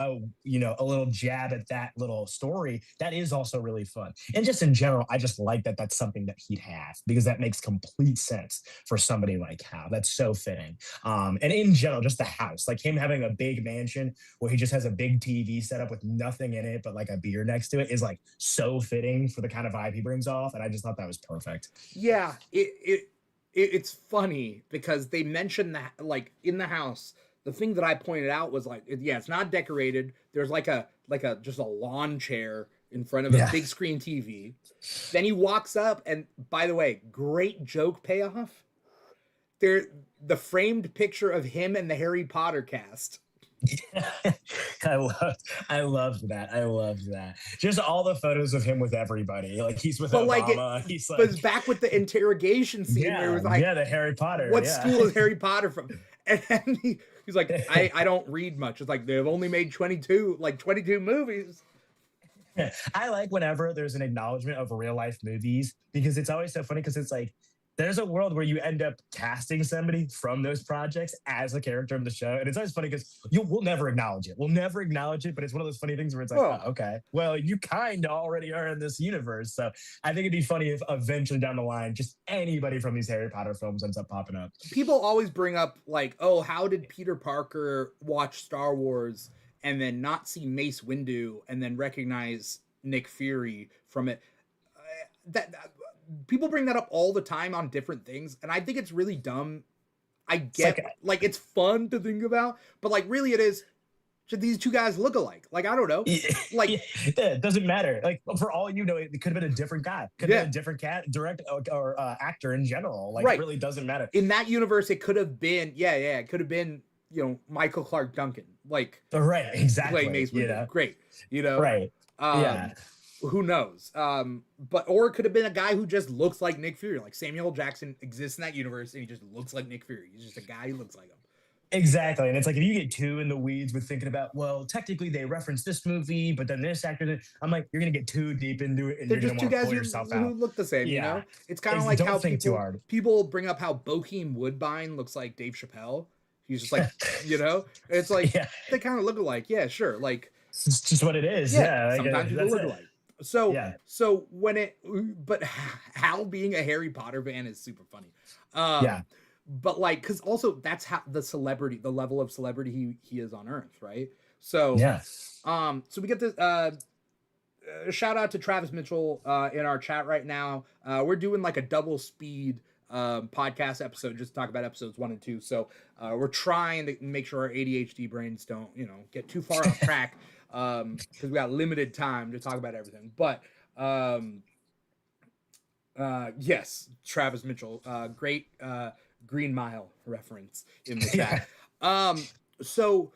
Speaker 2: little jab at that little story, that is also really fun. And just in general, I just like that that's something that he'd have, because that makes complete sense for somebody like Hal. That's so fitting. And in general, just the house, like him having a big mansion where he just has a big TV set up with nothing in it but like a beer next to it is like so fitting for the kind of vibe he brings off, and I just thought that was perfect.
Speaker 1: Yeah, it's funny because they mentioned that like in the house, the thing that I pointed out was like, it's not decorated. There's like a just a lawn chair in front of a big screen TV. Then he walks up, and by the way, great joke payoff. The framed picture of him and the Harry Potter cast.
Speaker 2: I loved that. Just all the photos of him with everybody. Like, he's with Obama.
Speaker 1: But it's back with the interrogation scene. Where it was like,
Speaker 2: the Harry Potter.
Speaker 1: What school is Harry Potter from? And he's like, I don't read much. It's like, they've only made 22 movies.
Speaker 2: I like whenever there's an acknowledgement of real life movies, because it's always so funny, because it's like, there's a world where you end up casting somebody from those projects as a character of the show, and it's always funny because we'll never acknowledge it. We'll never acknowledge it, but it's one of those funny things where it's like,
Speaker 1: Oh,
Speaker 2: oh, okay, well, you kind of already are in this universe. So I think it'd be funny if eventually down the line, just anybody from these Harry Potter films ends up popping up.
Speaker 1: people always bring up like, oh, how did Peter Parker watch Star Wars and then not see Mace Windu and then recognize Nick Fury from it? That people bring that up all the time on different things, and I think it's really dumb. I get like it's fun to think about, but like really it is. Should these two guys look alike? Like I don't know. Like
Speaker 2: it doesn't matter. Like for all you know, it could have been a different guy, could have been a different direct or actor in general. Like it really doesn't matter.
Speaker 1: In that universe, it could have been it could have been Michael Clark Duncan, like
Speaker 2: exactly.
Speaker 1: Mace Windu. Great,
Speaker 2: right. Yeah.
Speaker 1: Who knows? But or it could have been a guy who just looks like Nick Fury. Like Samuel L. Jackson exists in that universe, and he just looks like Nick Fury. He's just a guy who looks like him.
Speaker 2: Exactly, and it's like if you get too in the weeds with thinking about, well, technically they referenced this movie, but then this actor, I'm like, you're gonna get too deep into it, and
Speaker 1: they're
Speaker 2: you're
Speaker 1: just
Speaker 2: gonna
Speaker 1: two
Speaker 2: want to
Speaker 1: guys
Speaker 2: pull yourself out.
Speaker 1: who look the same. You know, it's kind of like how people bring up how Bokeem Woodbine looks like Dave Chappelle. He's just like, it's like they kind of look alike. Yeah, sure, like
Speaker 2: it's just what it is. Yeah,
Speaker 1: sometimes people look alike. So but Hal being a Harry Potter fan is super funny. But like, because also that's how the level of celebrity he is on Earth, right? So so we get this shout out to Travis Mitchell in our chat right now. We're doing like a double speed podcast episode just to talk about episodes 1 and 2. So we're trying to make sure our ADHD brains don't get too far off track because we got limited time to talk about everything. But yes, Travis Mitchell, great Green Mile reference in the chat. So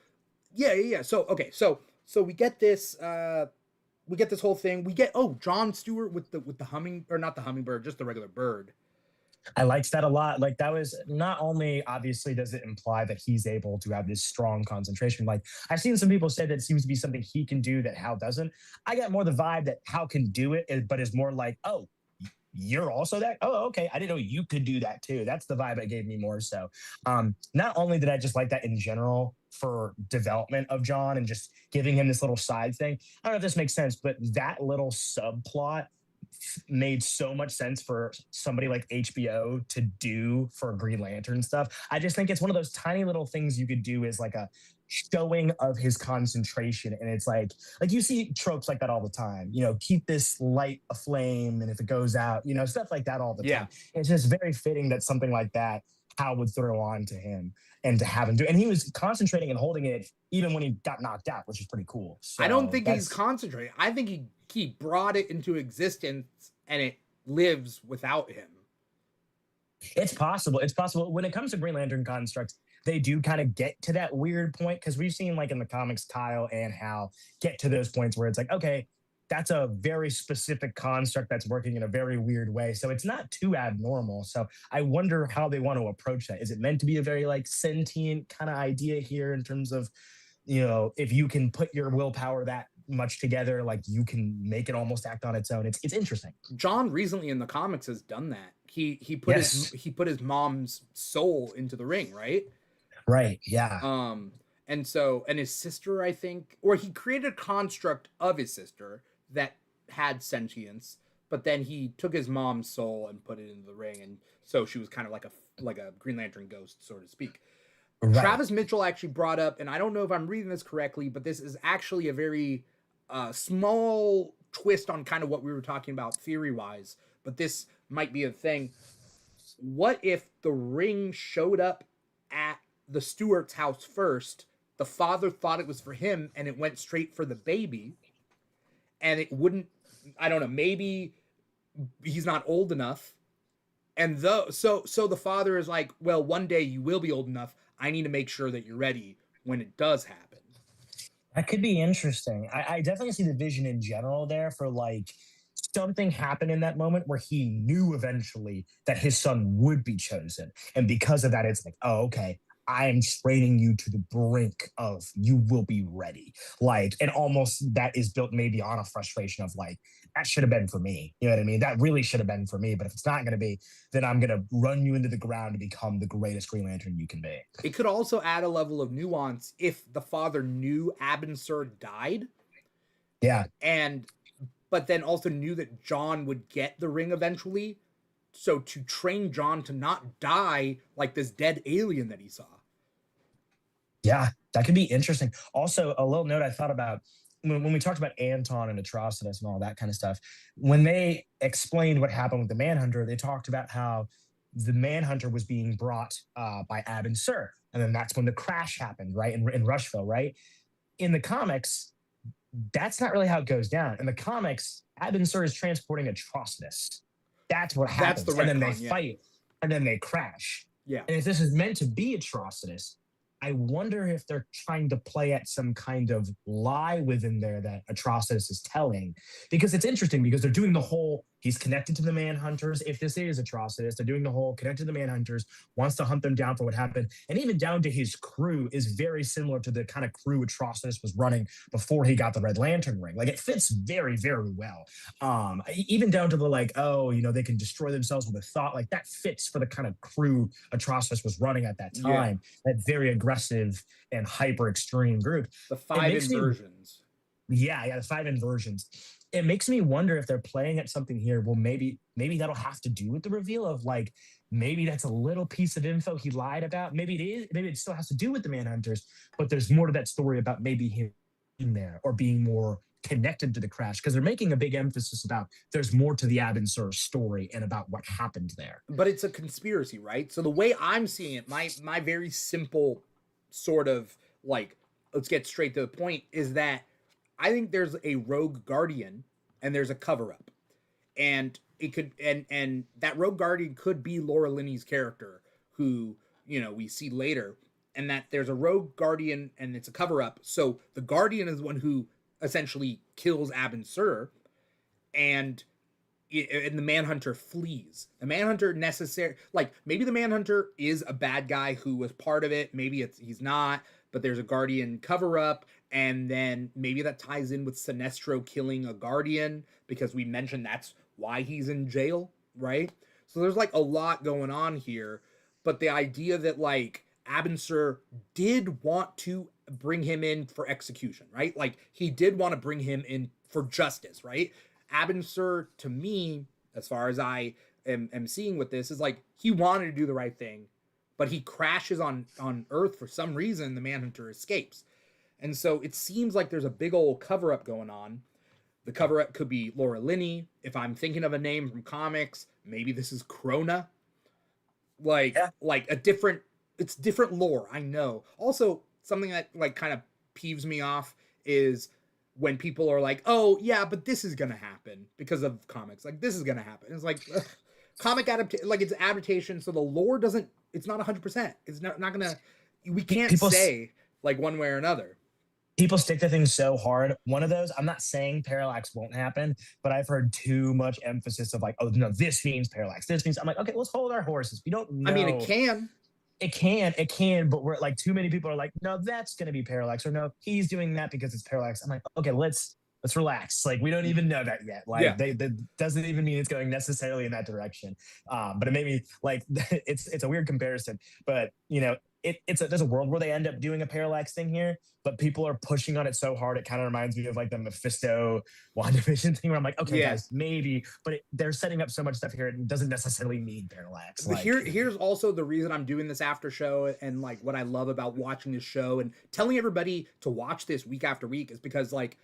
Speaker 1: okay, so we get this whole thing. We get Jon Stewart with the humming, or not the hummingbird, just the regular bird.
Speaker 2: I liked that a lot. Like that was not only obviously does it imply that he's able to have this strong concentration. Like I've seen some people say that it seems to be something he can do that Hal doesn't. I got more the vibe that Hal can do it, but is more like, oh, you're also that? Oh, okay. I didn't know you could do that too. That's the vibe it gave me more so. Not only did I just like that in general for development of Jon and just giving him this little side thing. I don't know if this makes sense, but that little subplot made so much sense for somebody like HBO to do for Green Lantern stuff. I just think it's one of those tiny little things you could do as like a showing of his concentration. And it's like you see tropes like that all the time, keep this light aflame, and if it goes out, stuff like that all the time. It's just very fitting that something like that Hal would throw on to him and to have him do. And he was concentrating and holding it even when he got knocked out, which is pretty cool. So
Speaker 1: I don't think he's concentrating. I think he brought it into existence and it lives without him.
Speaker 2: It's possible. It's possible. When it comes to Green Lantern constructs, they do kind of get to that weird point because we've seen like in the comics, Kyle and Hal get to those points where it's like, okay, that's a very specific construct that's working in a very weird way. So it's not too abnormal. So I wonder how they want to approach that. Is it meant to be a very like sentient kind of idea here in terms of, if you can put your willpower that much together, like you can make it almost act on its own. It's interesting.
Speaker 1: Jon recently in the comics has done that. He put his mom's soul into the ring, right?
Speaker 2: Right. Yeah.
Speaker 1: And his sister, I think, or he created a construct of his sister that had sentience, but then he took his mom's soul and put it into the ring, and so she was kind of like a Green Lantern ghost, so to speak. Right. Travis Mitchell actually brought up, and I don't know if I'm reading this correctly, but this is actually a very small twist on kind of what we were talking about theory-wise, but this might be a thing. What if the ring showed up at the Stewart's house first? The father thought it was for him, and it went straight for the baby, and it wouldn't, I don't know, maybe he's not old enough. And so the father is like, well, one day you will be old enough. I need to make sure that you're ready when it does happen.
Speaker 2: That could be interesting. I definitely see the vision in general there for like something happened in that moment where he knew eventually that his son would be chosen. And because of that, it's like, oh, okay, I am training you to the brink of you will be ready. Like, and almost that is built maybe on a frustration of like, that should have been for me. You know what I mean? That really should have been for me. But if it's not going to be, then I'm going to run you into the ground to become the greatest Green Lantern you can be.
Speaker 1: It could also add a level of nuance if the father knew Abin Sur died.
Speaker 2: Yeah.
Speaker 1: And but then also knew that John would get the ring eventually. So to train John to not die like this dead alien that he saw.
Speaker 2: Yeah, that could be interesting. Also, a little note I thought about when we talked about Anton and Atrocitus and all that kind of stuff. When they explained what happened with the Manhunter, they talked about how the Manhunter was being brought by Abin Sur. And then that's when the crash happened, right? In Rushville, right? In the comics, that's not really how it goes down. In the comics, Abin Sur is transporting Atrocitus. That's what happens.
Speaker 1: That's the retcon,
Speaker 2: and then they fight, and then they crash.
Speaker 1: Yeah.
Speaker 2: And if this is meant to be Atrocitus, I wonder if they're trying to play at some kind of lie within there that Atrocitus is telling. Because it's interesting because they're doing the whole, he's connected to the Manhunters. If this is Atrocitus, they're doing the whole connected to the Manhunters, wants to hunt them down for what happened. And even down to his crew is very similar to the kind of crew Atrocitus was running before he got the Red Lantern ring. Like it fits very, very well. Even down to the like, oh, you know, they can destroy themselves with a thought. Like that fits for the kind of crew Atrocitus was running at that time. Yeah. That very aggressive and hyper extreme group.
Speaker 1: The 5 inversions.
Speaker 2: The 5 inversions. It makes me wonder if they're playing at something here. Well, maybe that'll have to do with the reveal of like, maybe that's a little piece of info he lied about. Maybe it is. Maybe it still has to do with the Manhunters, but there's more to that story about maybe him in there or being more connected to the crash, because they're making a big emphasis about there's more to the Abin Sur story and about what happened there.
Speaker 1: But it's a conspiracy, right? So the way I'm seeing it, my very simple sort of like, let's get straight to the point, is that I think there's a rogue guardian and there's a cover up, and it could and that rogue guardian could be Laura Linney's character, who, you know, we see later, and that there's a rogue guardian and it's a cover up. So the guardian is the one who essentially kills Abin Sur, and the Manhunter flees. The Manhunter maybe the Manhunter is a bad guy who was part of it. Maybe he's not, but there's a Guardian cover up, and then maybe that ties in with Sinestro killing a Guardian, because we mentioned that's why he's in jail, right? So there's like a lot going on here, but the idea that like Abin Sur did want to bring him in for execution, right? Like he did want to bring him in for justice, right? Abin Sur, to me, as far as I am seeing with this, is like he wanted to do the right thing, but he crashes on Earth for some reason. The Manhunter escapes, and so it seems like there's a big old cover up going on. The cover up could be Laura Linney. If I'm thinking of a name from comics, maybe this is Krona. Like a different, it's different lore. I know. Also, something that like kind of peeves me off is when people are like, oh yeah, but this is gonna happen because of comics. Like this is gonna happen. It's like comic adaptation, like it's adaptation, so the lore doesn't. It's not 100%. It's not gonna. We can't say like one way or another.
Speaker 2: People stick to things so hard. One of those, I'm not saying Parallax won't happen, but I've heard too much emphasis of like, oh no, this means Parallax. This means, I'm like, okay, let's hold our horses. We don't know.
Speaker 1: I mean, it can.
Speaker 2: It can, but we're like, too many people are like, no, that's going to be Parallax, or no, he's doing that because it's Parallax. I'm like, okay, let's relax. Like, we don't even know that yet. Like, that doesn't even mean it's going necessarily in that direction. But it made me like, it's a weird comparison, but you know, there's a world where they end up doing a Parallax thing here, but people are pushing on it so hard. It kind of reminds me of like the Mephisto WandaVision thing, where I'm like, okay, guys, maybe, but they're setting up so much stuff here. It doesn't necessarily need Parallax.
Speaker 1: Like, here's also the reason I'm doing this after show, and like what I love about watching this show and telling everybody to watch this week after week is because like,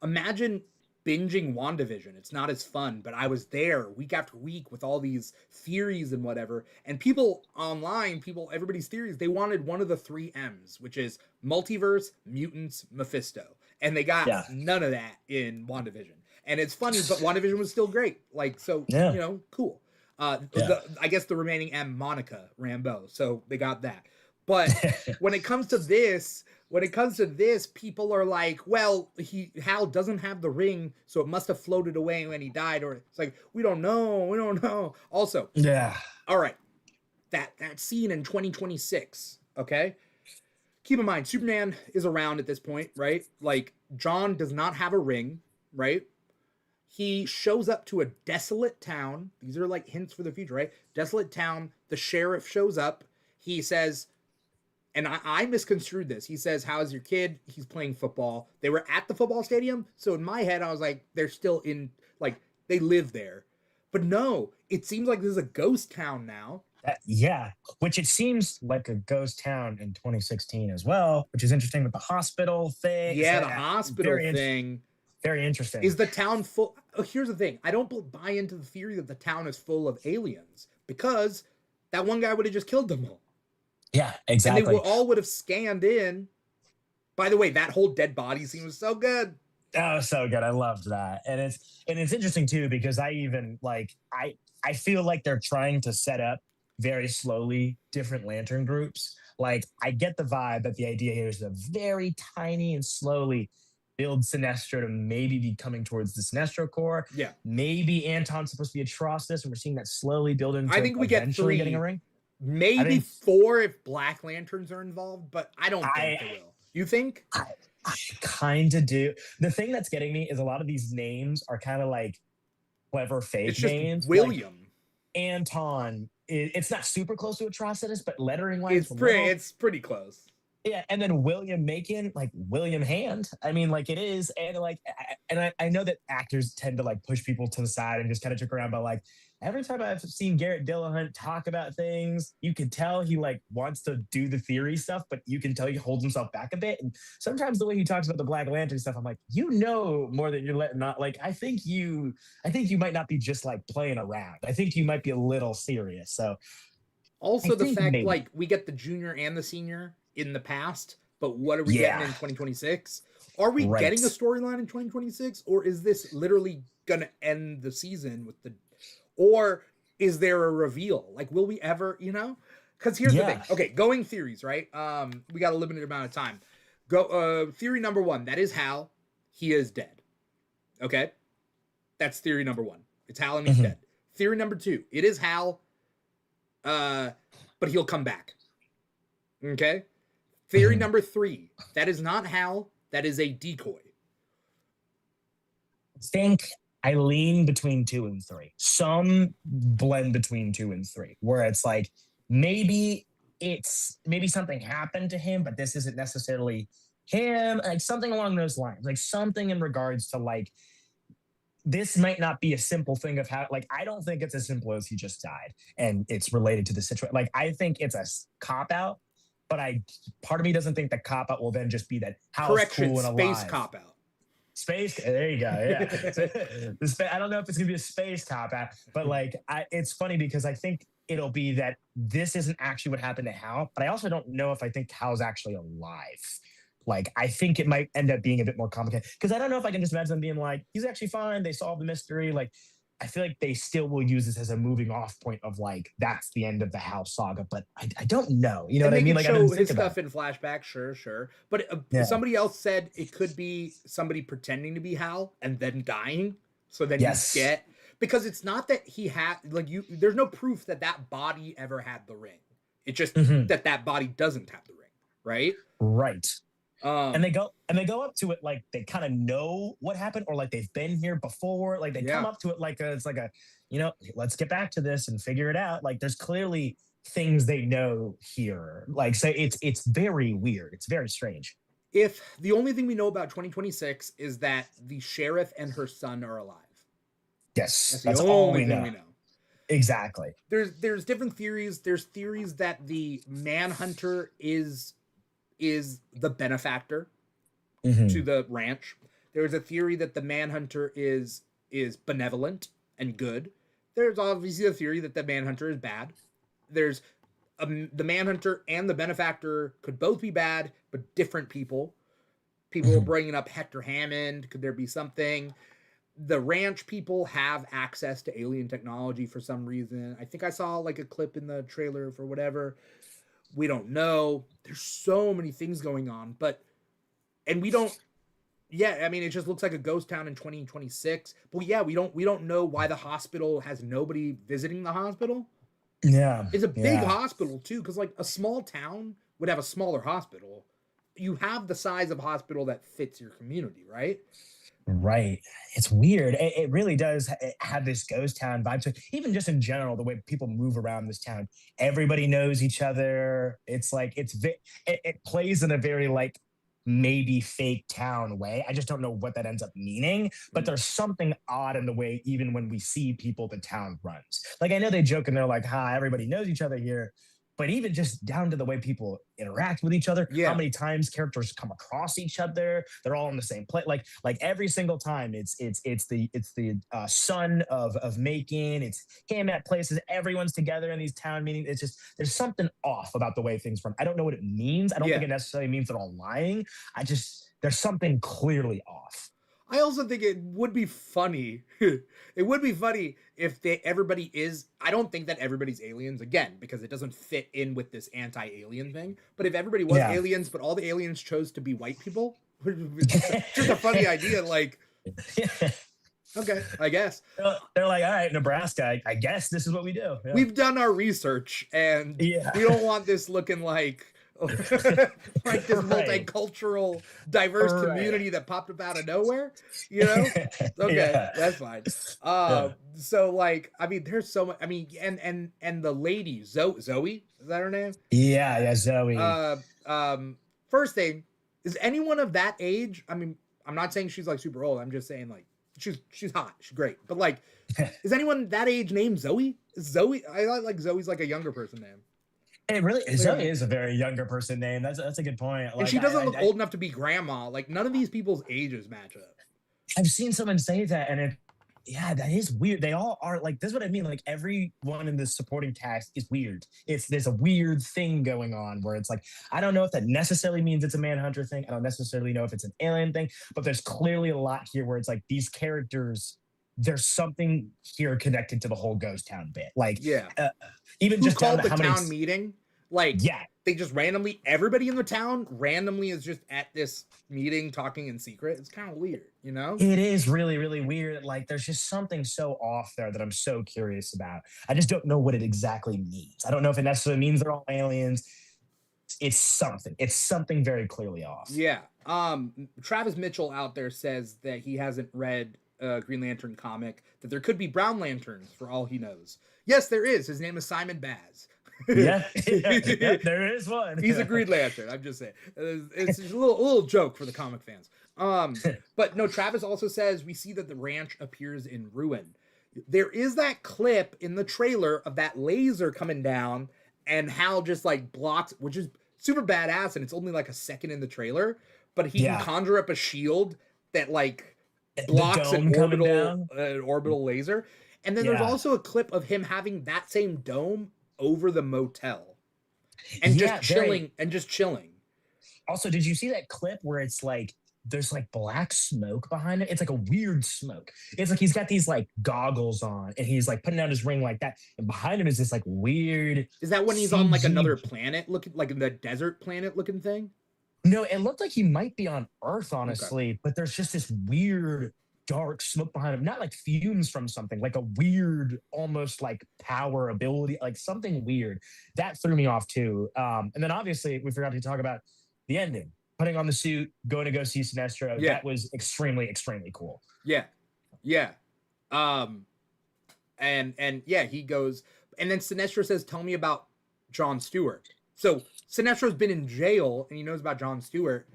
Speaker 1: imagine binging WandaVision. It's not as fun, but I was there week after week with all these theories and whatever. And people online, everybody's theories, they wanted one of the 3 M's, which is multiverse, mutants, Mephisto. And they got none of that in WandaVision. And it's funny, but WandaVision was still great. Like, so, you know, cool. I guess the remaining M, Monica Rambeau. So they got that. But when it comes to this, people are like, well, Hal doesn't have the ring, so it must have floated away when he died. Or it's like, we don't know. Also, all right, that scene in 2026 Okay? Keep in mind, Superman is around at this point, right? Like, John does not have a ring, right? He shows up to a desolate town. These are like hints for the future, right? Desolate town. The sheriff shows up. He says, and I misconstrued this. He says, "How's your kid?" He's playing football. They were at the football stadium. So in my head, I was like, they're still in, like, they live there. But no, it seems like this is a ghost town now.
Speaker 2: Yeah, which it seems like a ghost town in 2016 as well, which is interesting with the hospital thing.
Speaker 1: Yeah,
Speaker 2: So,
Speaker 1: the hospital thing.
Speaker 2: Very interesting.
Speaker 1: Is the town full? Oh, here's the thing. I don't buy into the theory that the town is full of aliens because that one guy would have just killed them all.
Speaker 2: Yeah, exactly.
Speaker 1: And they all would have scanned in. By the way, that whole dead body scene was so good.
Speaker 2: Oh, so good. I loved that. And it's interesting too, because I feel like they're trying to set up very slowly different lantern groups. Like, I get the vibe that the idea here is to very tiny and slowly build Sinestro to maybe be coming towards the Sinestro Corps.
Speaker 1: Yeah.
Speaker 2: Maybe Anton's supposed to be Atrocitus, and we're seeing that slowly build into
Speaker 1: I think we get 3.
Speaker 2: getting a ring.
Speaker 1: Maybe 4 if Black Lanterns are involved, but I don't think they will. You think?
Speaker 2: I kind of do. The thing that's getting me is a lot of these names are kind of like clever fake names.
Speaker 1: William.
Speaker 2: Like Anton. It's not super close to Atrocitus, but lettering wise,
Speaker 1: it's pretty close.
Speaker 2: Yeah, and then William Macon, like William Hand. I mean, like, it is, and like, I know that actors tend to like push people to the side and just kind of joke around, but like every time I've seen Garrett Dillahunt talk about things, you can tell he like wants to do the theory stuff, but you can tell he holds himself back a bit. And sometimes the way he talks about the Black Lantern stuff, I'm like, more than you're letting not. Like, I think you might not be just like playing around. I think you might be a little serious. So
Speaker 1: also the fact like we get the junior and the senior in the past, but what are we getting in 2026? Are we getting a storyline in 2026, or is this literally gonna end the season with or is there a reveal? Like, will we ever, because here's the thing. Okay, going theories, right? We got a limited amount of time. Theory number 1, that is Hal. He is dead. Okay, that's theory number 1. It's Hal and he's dead. Theory number 2, it is Hal, but he'll come back. Okay. Theory number 3, that is not Hal. That is a decoy.
Speaker 2: I think I lean between 2 and 3. Some blend between 2 and 3, where it's like maybe something happened to him, but this isn't necessarily him. Like something along those lines, like something in regards to like this might not be a simple thing of how. Like, I don't think it's as simple as he just died and it's related to the situation. Like, I think it's a cop out. But part of me doesn't think the cop out will then just be that Hal's cool and alive.
Speaker 1: Space cop out.
Speaker 2: Space. There you go. Yeah. I don't know if it's gonna be a space cop out, but like, it's funny because I think it'll be that this isn't actually what happened to Hal. But I also don't know if I think Hal's actually alive. Like, I think it might end up being a bit more complicated because I don't know if I can just imagine them being like, he's actually fine. They solved the mystery. Like, I feel like they still will use this as a moving off point of like, that's the end of the Hal saga, but I don't know. You know what I mean? Like,
Speaker 1: show his stuff in flashback, sure. But somebody else said it could be somebody pretending to be Hal and then dying. So then you get, because it's not that he had, like, there's no proof that body ever had the ring. It's just that body doesn't have the ring, right?
Speaker 2: Right. And they go up to it like they kind of know what happened, or like they've been here before. Like they come up to it like it's like a, let's get back to this and figure it out. Like there's clearly things they know here. Like, so it's very weird. It's very strange.
Speaker 1: If the only thing we know about 2026 is that the sheriff and her son are alive.
Speaker 2: Yes,
Speaker 1: that's the only thing we know.
Speaker 2: Exactly.
Speaker 1: There's different theories. There's theories that the Manhunter is the benefactor to the ranch. There's a theory that the Manhunter is benevolent and good. There's obviously a theory that the Manhunter is bad. There's the Manhunter and the benefactor could both be bad, but different people. People are bringing up Hector Hammond. Could there be something? The ranch people have access to alien technology for some reason. I think I saw like a clip in the trailer for whatever. We don't know. There's so many things going on, and we don't. Yeah, I mean, it just looks like a ghost town in 2026. But yeah, we don't know why the hospital has nobody visiting the hospital.
Speaker 2: Yeah,
Speaker 1: it's a big hospital too, because like a small town would have a smaller hospital. You have the size of hospital that fits your community, right?
Speaker 2: Right. It's weird. It really does have this ghost town vibe to it. Even just in general, the way people move around this town, everybody knows each other. It's like it plays in a very like maybe fake town way. I just don't know what that ends up meaning. But
Speaker 1: Mm.
Speaker 2: there's something odd in the way even when we see people the town runs. Like I know they joke and they're like, "Ha, everybody knows each other here." But even just down to the way people interact with each other, how
Speaker 1: Yeah.
Speaker 2: many times characters come across each other, they're all in the same place. Like every single time, it's the son of Macon. It's him at places. Everyone's together in these town meetings. It's just there's something off about the way things run. I don't know what it means. I don't think
Speaker 1: Yeah.
Speaker 2: it necessarily means they're all lying. I just there's something clearly off.
Speaker 1: I also think it would be funny. It would be funny if everybody is. I don't think that everybody's aliens again because it doesn't fit in with this anti-alien thing. But if everybody was
Speaker 2: Yeah.
Speaker 1: aliens, but all the aliens chose to be white people, just a funny idea. Like, okay, I guess
Speaker 2: They're like, all right, Nebraska. I guess this is what we do. Yeah.
Speaker 1: we've done our research, and
Speaker 2: Yeah.
Speaker 1: we don't want this looking like like this
Speaker 2: Right.
Speaker 1: multicultural, diverse
Speaker 2: Right.
Speaker 1: community that popped up out of nowhere. You know? Okay,
Speaker 2: Yeah.
Speaker 1: that's fine.
Speaker 2: Yeah.
Speaker 1: So like, I mean, there's so much. I mean, and the lady Zoe, is that her name?
Speaker 2: Yeah, yeah, Zoe.
Speaker 1: Uh, first thing, is anyone of that age? I mean, I'm not saying she's like super old. I'm just saying like she's hot, she's great. But like, is anyone that age named Zoe? Zoe, I like Zoe's like a younger person name.
Speaker 2: It really
Speaker 1: Like,
Speaker 2: Zoe is a very younger person name. That's a good point.
Speaker 1: and
Speaker 2: Like
Speaker 1: she doesn't look old enough to be grandma. Like none of these people's ages match up.
Speaker 2: I've seen someone say that, and yeah, that is weird. They all are like this is what I mean. Like everyone in the supporting cast is weird. There's a weird thing going on where it's like I don't know if that necessarily means it's a manhunter thing. I don't necessarily know if it's an alien thing, but there's clearly a lot here where it's like these characters. There's something here connected to the whole ghost town bit. Like
Speaker 1: Yeah.
Speaker 2: even
Speaker 1: Who
Speaker 2: just down
Speaker 1: called
Speaker 2: to
Speaker 1: the
Speaker 2: how many.
Speaker 1: town meeting? Like,
Speaker 2: Yeah,
Speaker 1: they just randomly, everybody in the town randomly is just at this meeting talking in secret. It's kind of weird, you know?
Speaker 2: it is really, really weird. Like, there's just something so off there that I'm so curious about. I just don't know what it exactly means. I don't know if it necessarily means they're all aliens. It's something. It's something very clearly off.
Speaker 1: Yeah. Travis Mitchell out there says that he hasn't read a Green Lantern comic, that there could be Brown Lanterns for all he knows. Yes, there is. His name is Simon Baz.
Speaker 2: Yeah, yeah, there is one.
Speaker 1: He's a Green Lantern. I'm just saying. It's just a little joke for the comic fans. But no, Travis also says we see that the ranch appears in ruin. There is that clip in the trailer of that laser coming down and Hal just like blocks, which is super badass, and it's only like a second in the trailer, but he can conjure up a shield that like blocks an orbital laser. And then there's also a clip of him having that same dome over the motel and just chilling.
Speaker 2: Also, did you see that clip where it's like there's like black smoke behind it? It's like a weird smoke. It's like he's got these like goggles on and he's like putting out his ring like that. And behind him is this like weird.
Speaker 1: Is that when he's on like another planet looking like the desert planet looking thing?
Speaker 2: No, it looked like he might be on Earth, honestly,
Speaker 1: Okay.
Speaker 2: but there's just this weird dark smoke behind him, not like fumes from something, like a weird, almost like power ability, like something weird. That threw me off too. And then obviously we forgot to talk about the ending, putting on the suit, going to go see Sinestro.
Speaker 1: Yeah.
Speaker 2: That was extremely, extremely cool.
Speaker 1: Yeah. Yeah. And yeah, he goes, and then Sinestro says, "Tell me about Jon Stewart." So Sinestro's been in jail and he knows about Jon Stewart.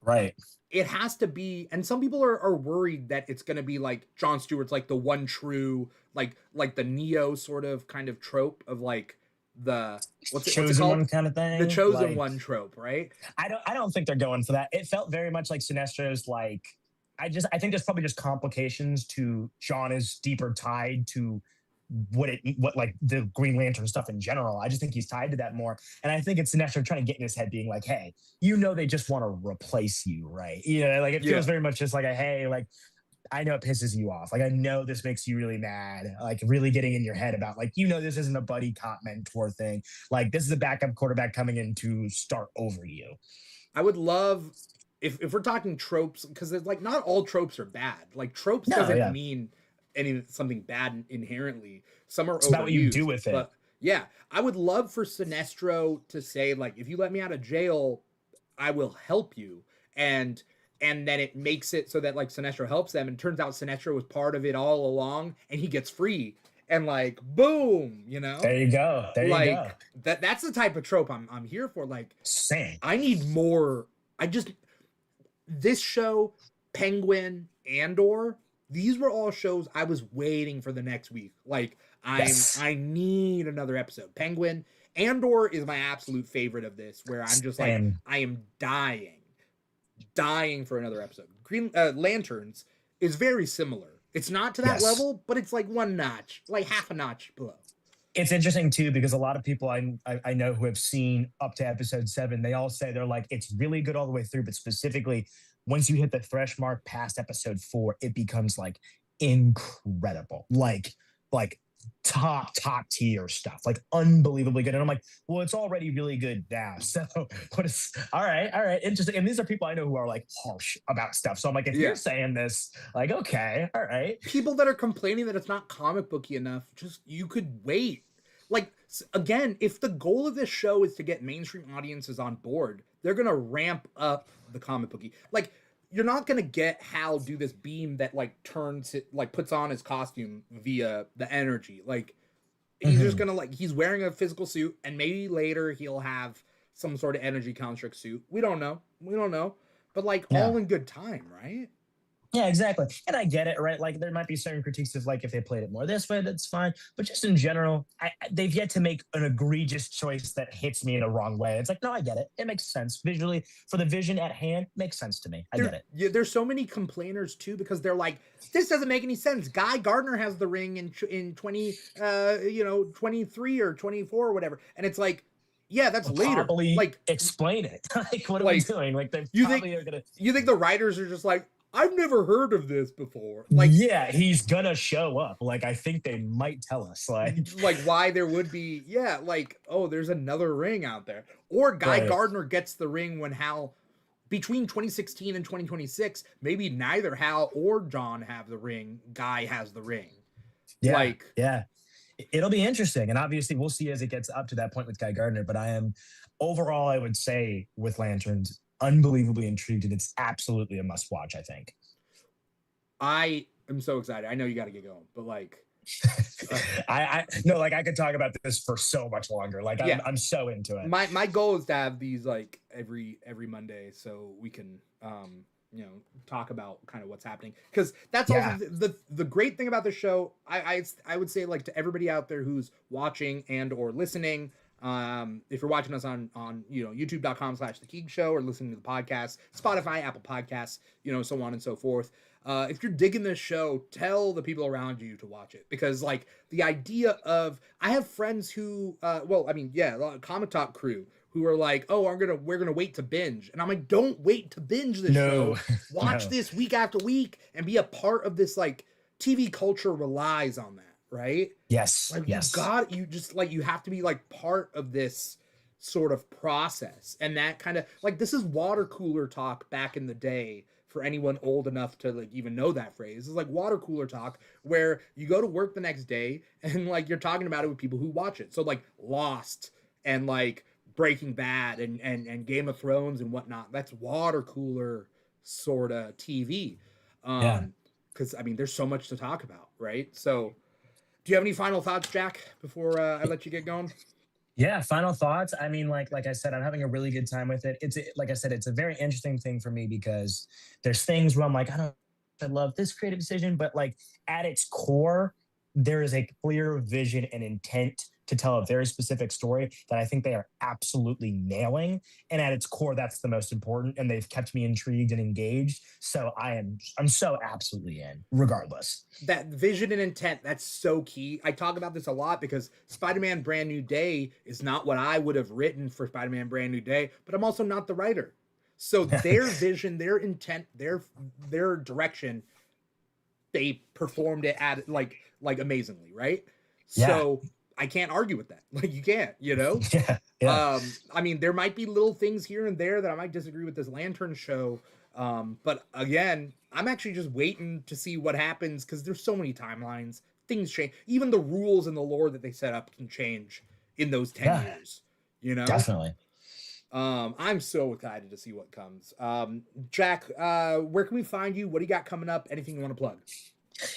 Speaker 2: Right.
Speaker 1: It has to be, and some people are worried that it's going to be like Jon Stewart's like the one true, like the Neo sort of kind of trope of like the what's it called?
Speaker 2: One kind of thing.
Speaker 1: The chosen one trope, right?
Speaker 2: I don't think they're going for that. It felt very much like Sinestro's like I think there's probably just complications to Jon is deeper tied to what like the Green Lantern stuff in general. I just think he's tied to that more. And I think it's Sinestro trying to get in his head being like, hey, they just want to replace you, right? Like it feels very much just like a hey, like I know it pisses you off. Like I know this makes you really mad. Like really getting in your head about like, this isn't a buddy cop mentor thing. Like this is a backup quarterback coming in to start over you.
Speaker 1: I would love if we're talking tropes, because it's like not all tropes are bad. Like tropes doesn't mean something bad inherently. Some are
Speaker 2: it's about what you do with it.
Speaker 1: But Yeah, I would love for Sinestro to say like, if you let me out of jail, I will help you, and then it makes it so that like Sinestro helps them, and turns out Sinestro was part of it all along, and he gets free, and like boom, you know,
Speaker 2: There you go. There you go.
Speaker 1: like that's the type of trope I'm here for. Like,
Speaker 2: Same.
Speaker 1: I need more. I just this show, Penguin, Andor, these were all shows I was waiting for the next week. Like,
Speaker 2: Yes.
Speaker 1: I need another episode. Penguin, Andor is my absolute favorite of this, where I'm just like,
Speaker 2: Same.
Speaker 1: I am dying for another episode. Green Lanterns is very similar. It's not to that
Speaker 2: Yes.
Speaker 1: level, but it's like one notch, like half a notch below.
Speaker 2: It's interesting too because a lot of people I know who have seen up to episode 7, they all say they're like it's really good all the way through, but specifically once you hit the thresh mark past episode 4, it becomes like incredible, like top tier stuff, like unbelievably good. And I'm like, well, it's already really good now. So what is all right, interesting. And these are people I know who are like harsh about stuff. So I'm like, if
Speaker 1: Yeah.
Speaker 2: you're saying this, like, okay, all right.
Speaker 1: People that are complaining that it's not comic booky enough, just you could wait. Like, again, if the goal of this show is to get mainstream audiences on board, they're gonna ramp up the comic booky. Like, you're not gonna get Hal do this beam that like turns it, like puts on his costume via the energy. Like, he's just gonna like, he's wearing a physical suit, and maybe later he'll have some sort of energy construct suit. We don't know. But like,
Speaker 2: Yeah.
Speaker 1: all in good time, right?
Speaker 2: Yeah, exactly. And I get it, right? Like there might be certain critiques of like if they played it more this way, that's fine. But just in general, they've yet to make an egregious choice that hits me in a wrong way. It's like, no, I get it. It makes sense visually for the vision at hand. Makes sense to me. I get it.
Speaker 1: Yeah, there's so many complainers too, because they're like, this doesn't make any sense. Guy Gardner has the ring in 23 or 24 or whatever, and it's like, yeah, that's later.
Speaker 2: Probably
Speaker 1: Like,
Speaker 2: explain it. Like, what are we doing? Like, they probably are gonna.
Speaker 1: You think the writers are just like, I've never heard of this before. Like,
Speaker 2: yeah, he's gonna show up. Like, I think they might tell us.
Speaker 1: Like why there would be, yeah, like, oh, there's another ring out there, or Guy Gardner gets the ring when Hal, between 2016 and 2026, maybe neither Hal or John have the ring. Guy has the ring.
Speaker 2: Yeah, like, yeah, it'll be interesting, and obviously we'll see as it gets up to that point with Guy Gardner. But I am overall, I would say, with Lanterns, unbelievably intrigued, and it's absolutely a must watch. I think.
Speaker 1: I am so excited. I know you got to get going, but like,
Speaker 2: I no, like I could talk about this for so much longer. Like, yeah. I'm so into it.
Speaker 1: My goal is to have these like every Monday, so we can talk about kind of what's happening, because that's also the great thing about the show. I would say, like, to everybody out there who's watching and or listening, if you're watching us on youtube.com/the Keeg Show, or listening to the podcast, Spotify, Apple Podcasts, so on and so forth. If you're digging this show, tell the people around you to watch it, because like the idea of, I have friends who, Comic Talk crew who are like, oh, we're gonna wait to binge, and I'm like, don't wait to binge this show. Watch this week after week and be a part of this. Like, TV culture relies on that, right?
Speaker 2: Yes.
Speaker 1: Like,
Speaker 2: yes.
Speaker 1: You have to be like part of this sort of process, and that kind of like, this is water cooler talk back in the day. For anyone old enough to like even know that phrase, is like water cooler talk, where you go to work the next day and like you're talking about it with people who watch it. So like Lost and like Breaking Bad and Game of Thrones and whatnot. That's water cooler sort of TV. Because I mean, there's so much to talk about, right? So, do you have any final thoughts, Jack, before I let you get going?
Speaker 2: Yeah, final thoughts. I mean, like I said, I'm having a really good time with it. It's like I said, it's a very interesting thing for me, because there's things where I'm like, I love this creative decision, but like at its core, there is a clear vision and intent to tell a very specific story that I think they are absolutely nailing. And at its core, that's the most important. And they've kept me intrigued and engaged. So I'm so absolutely in, regardless.
Speaker 1: That vision and intent, that's so key. I talk about this a lot, because Spider-Man Brand New Day is not what I would have written for Spider-Man Brand New Day, but I'm also not the writer. So their vision, their intent, their direction, they performed it at like amazingly, right?
Speaker 2: Yeah.
Speaker 1: So I can't argue with that. Like, you can't,
Speaker 2: Yeah.
Speaker 1: I mean, there might be little things here and there that I might disagree with this Lantern show. But again, I'm actually just waiting to see what happens, because there's so many timelines. things change. Even the rules and the lore that they set up can change in those 10
Speaker 2: Yeah,
Speaker 1: years, you know?
Speaker 2: definitely.
Speaker 1: I'm so excited to see what comes. Jack, where can we find you? What do you got coming up? Anything you want to plug?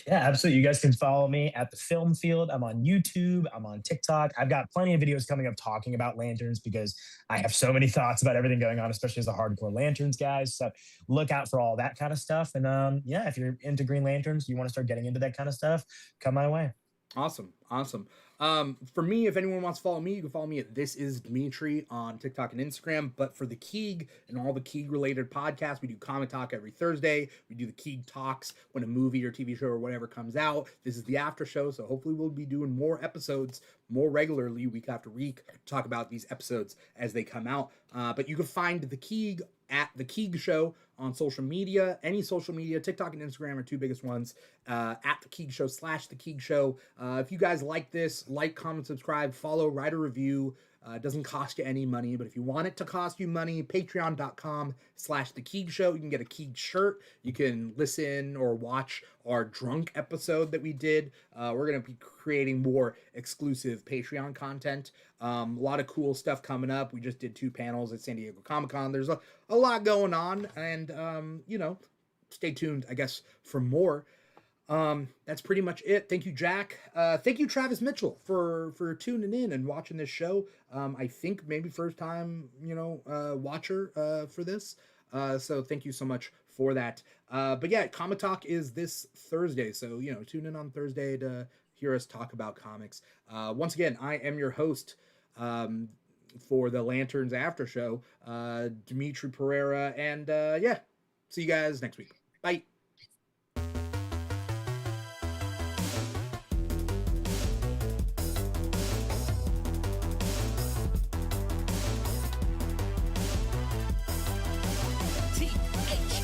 Speaker 2: Yeah, absolutely. You guys can follow me at the Film Field. I'm on YouTube. I'm on TikTok. I've got plenty of videos coming up talking about lanterns because I have so many thoughts about everything going on, especially as a hardcore lanterns guy. So look out for all that kind of stuff. And yeah, if you're into Green Lanterns, you want to start getting into that kind of stuff, come my way.
Speaker 1: Awesome, awesome. For me, if anyone wants to follow me, you can follow me at This Is Dimitri on TikTok and Instagram. But for the Keeg and all the Keeg related podcasts, we do Comic Talk every Thursday. We do the Keeg Talks when a movie or TV show or whatever comes out. This is the after show, so hopefully we'll be doing more episodes more regularly week after week. Talk about these episodes as they come out. But you can find the Keeg at the Keeg Show on social media, any social media. TikTok and Instagram are two biggest ones. At the Keeg Show / the Keeg Show. If you guys like this, like, comment, subscribe, follow, write a review. It doesn't cost you any money, but if you want it to cost you money, patreon.com / the Keeg Show. You can get a Keeg shirt. You can listen or watch our drunk episode that we did. We're going to be creating more exclusive Patreon content. A lot of cool stuff coming up. We just did 2 panels at San Diego Comic-Con. There's a lot going on, and, you know, stay tuned, I guess, for more. That's pretty much it. Thank you, Jack. Thank you, Travis Mitchell, for tuning in and watching this show. I think maybe first time, you know, watcher for this. So thank you so much for that. But yeah, Comic Talk is this Thursday. So, you know, tune in on Thursday to hear us talk about comics. Once again, I am your host for the Lanterns After Show, Dimithri Perera. And yeah, see you guys next week. Bye.
Speaker 3: TH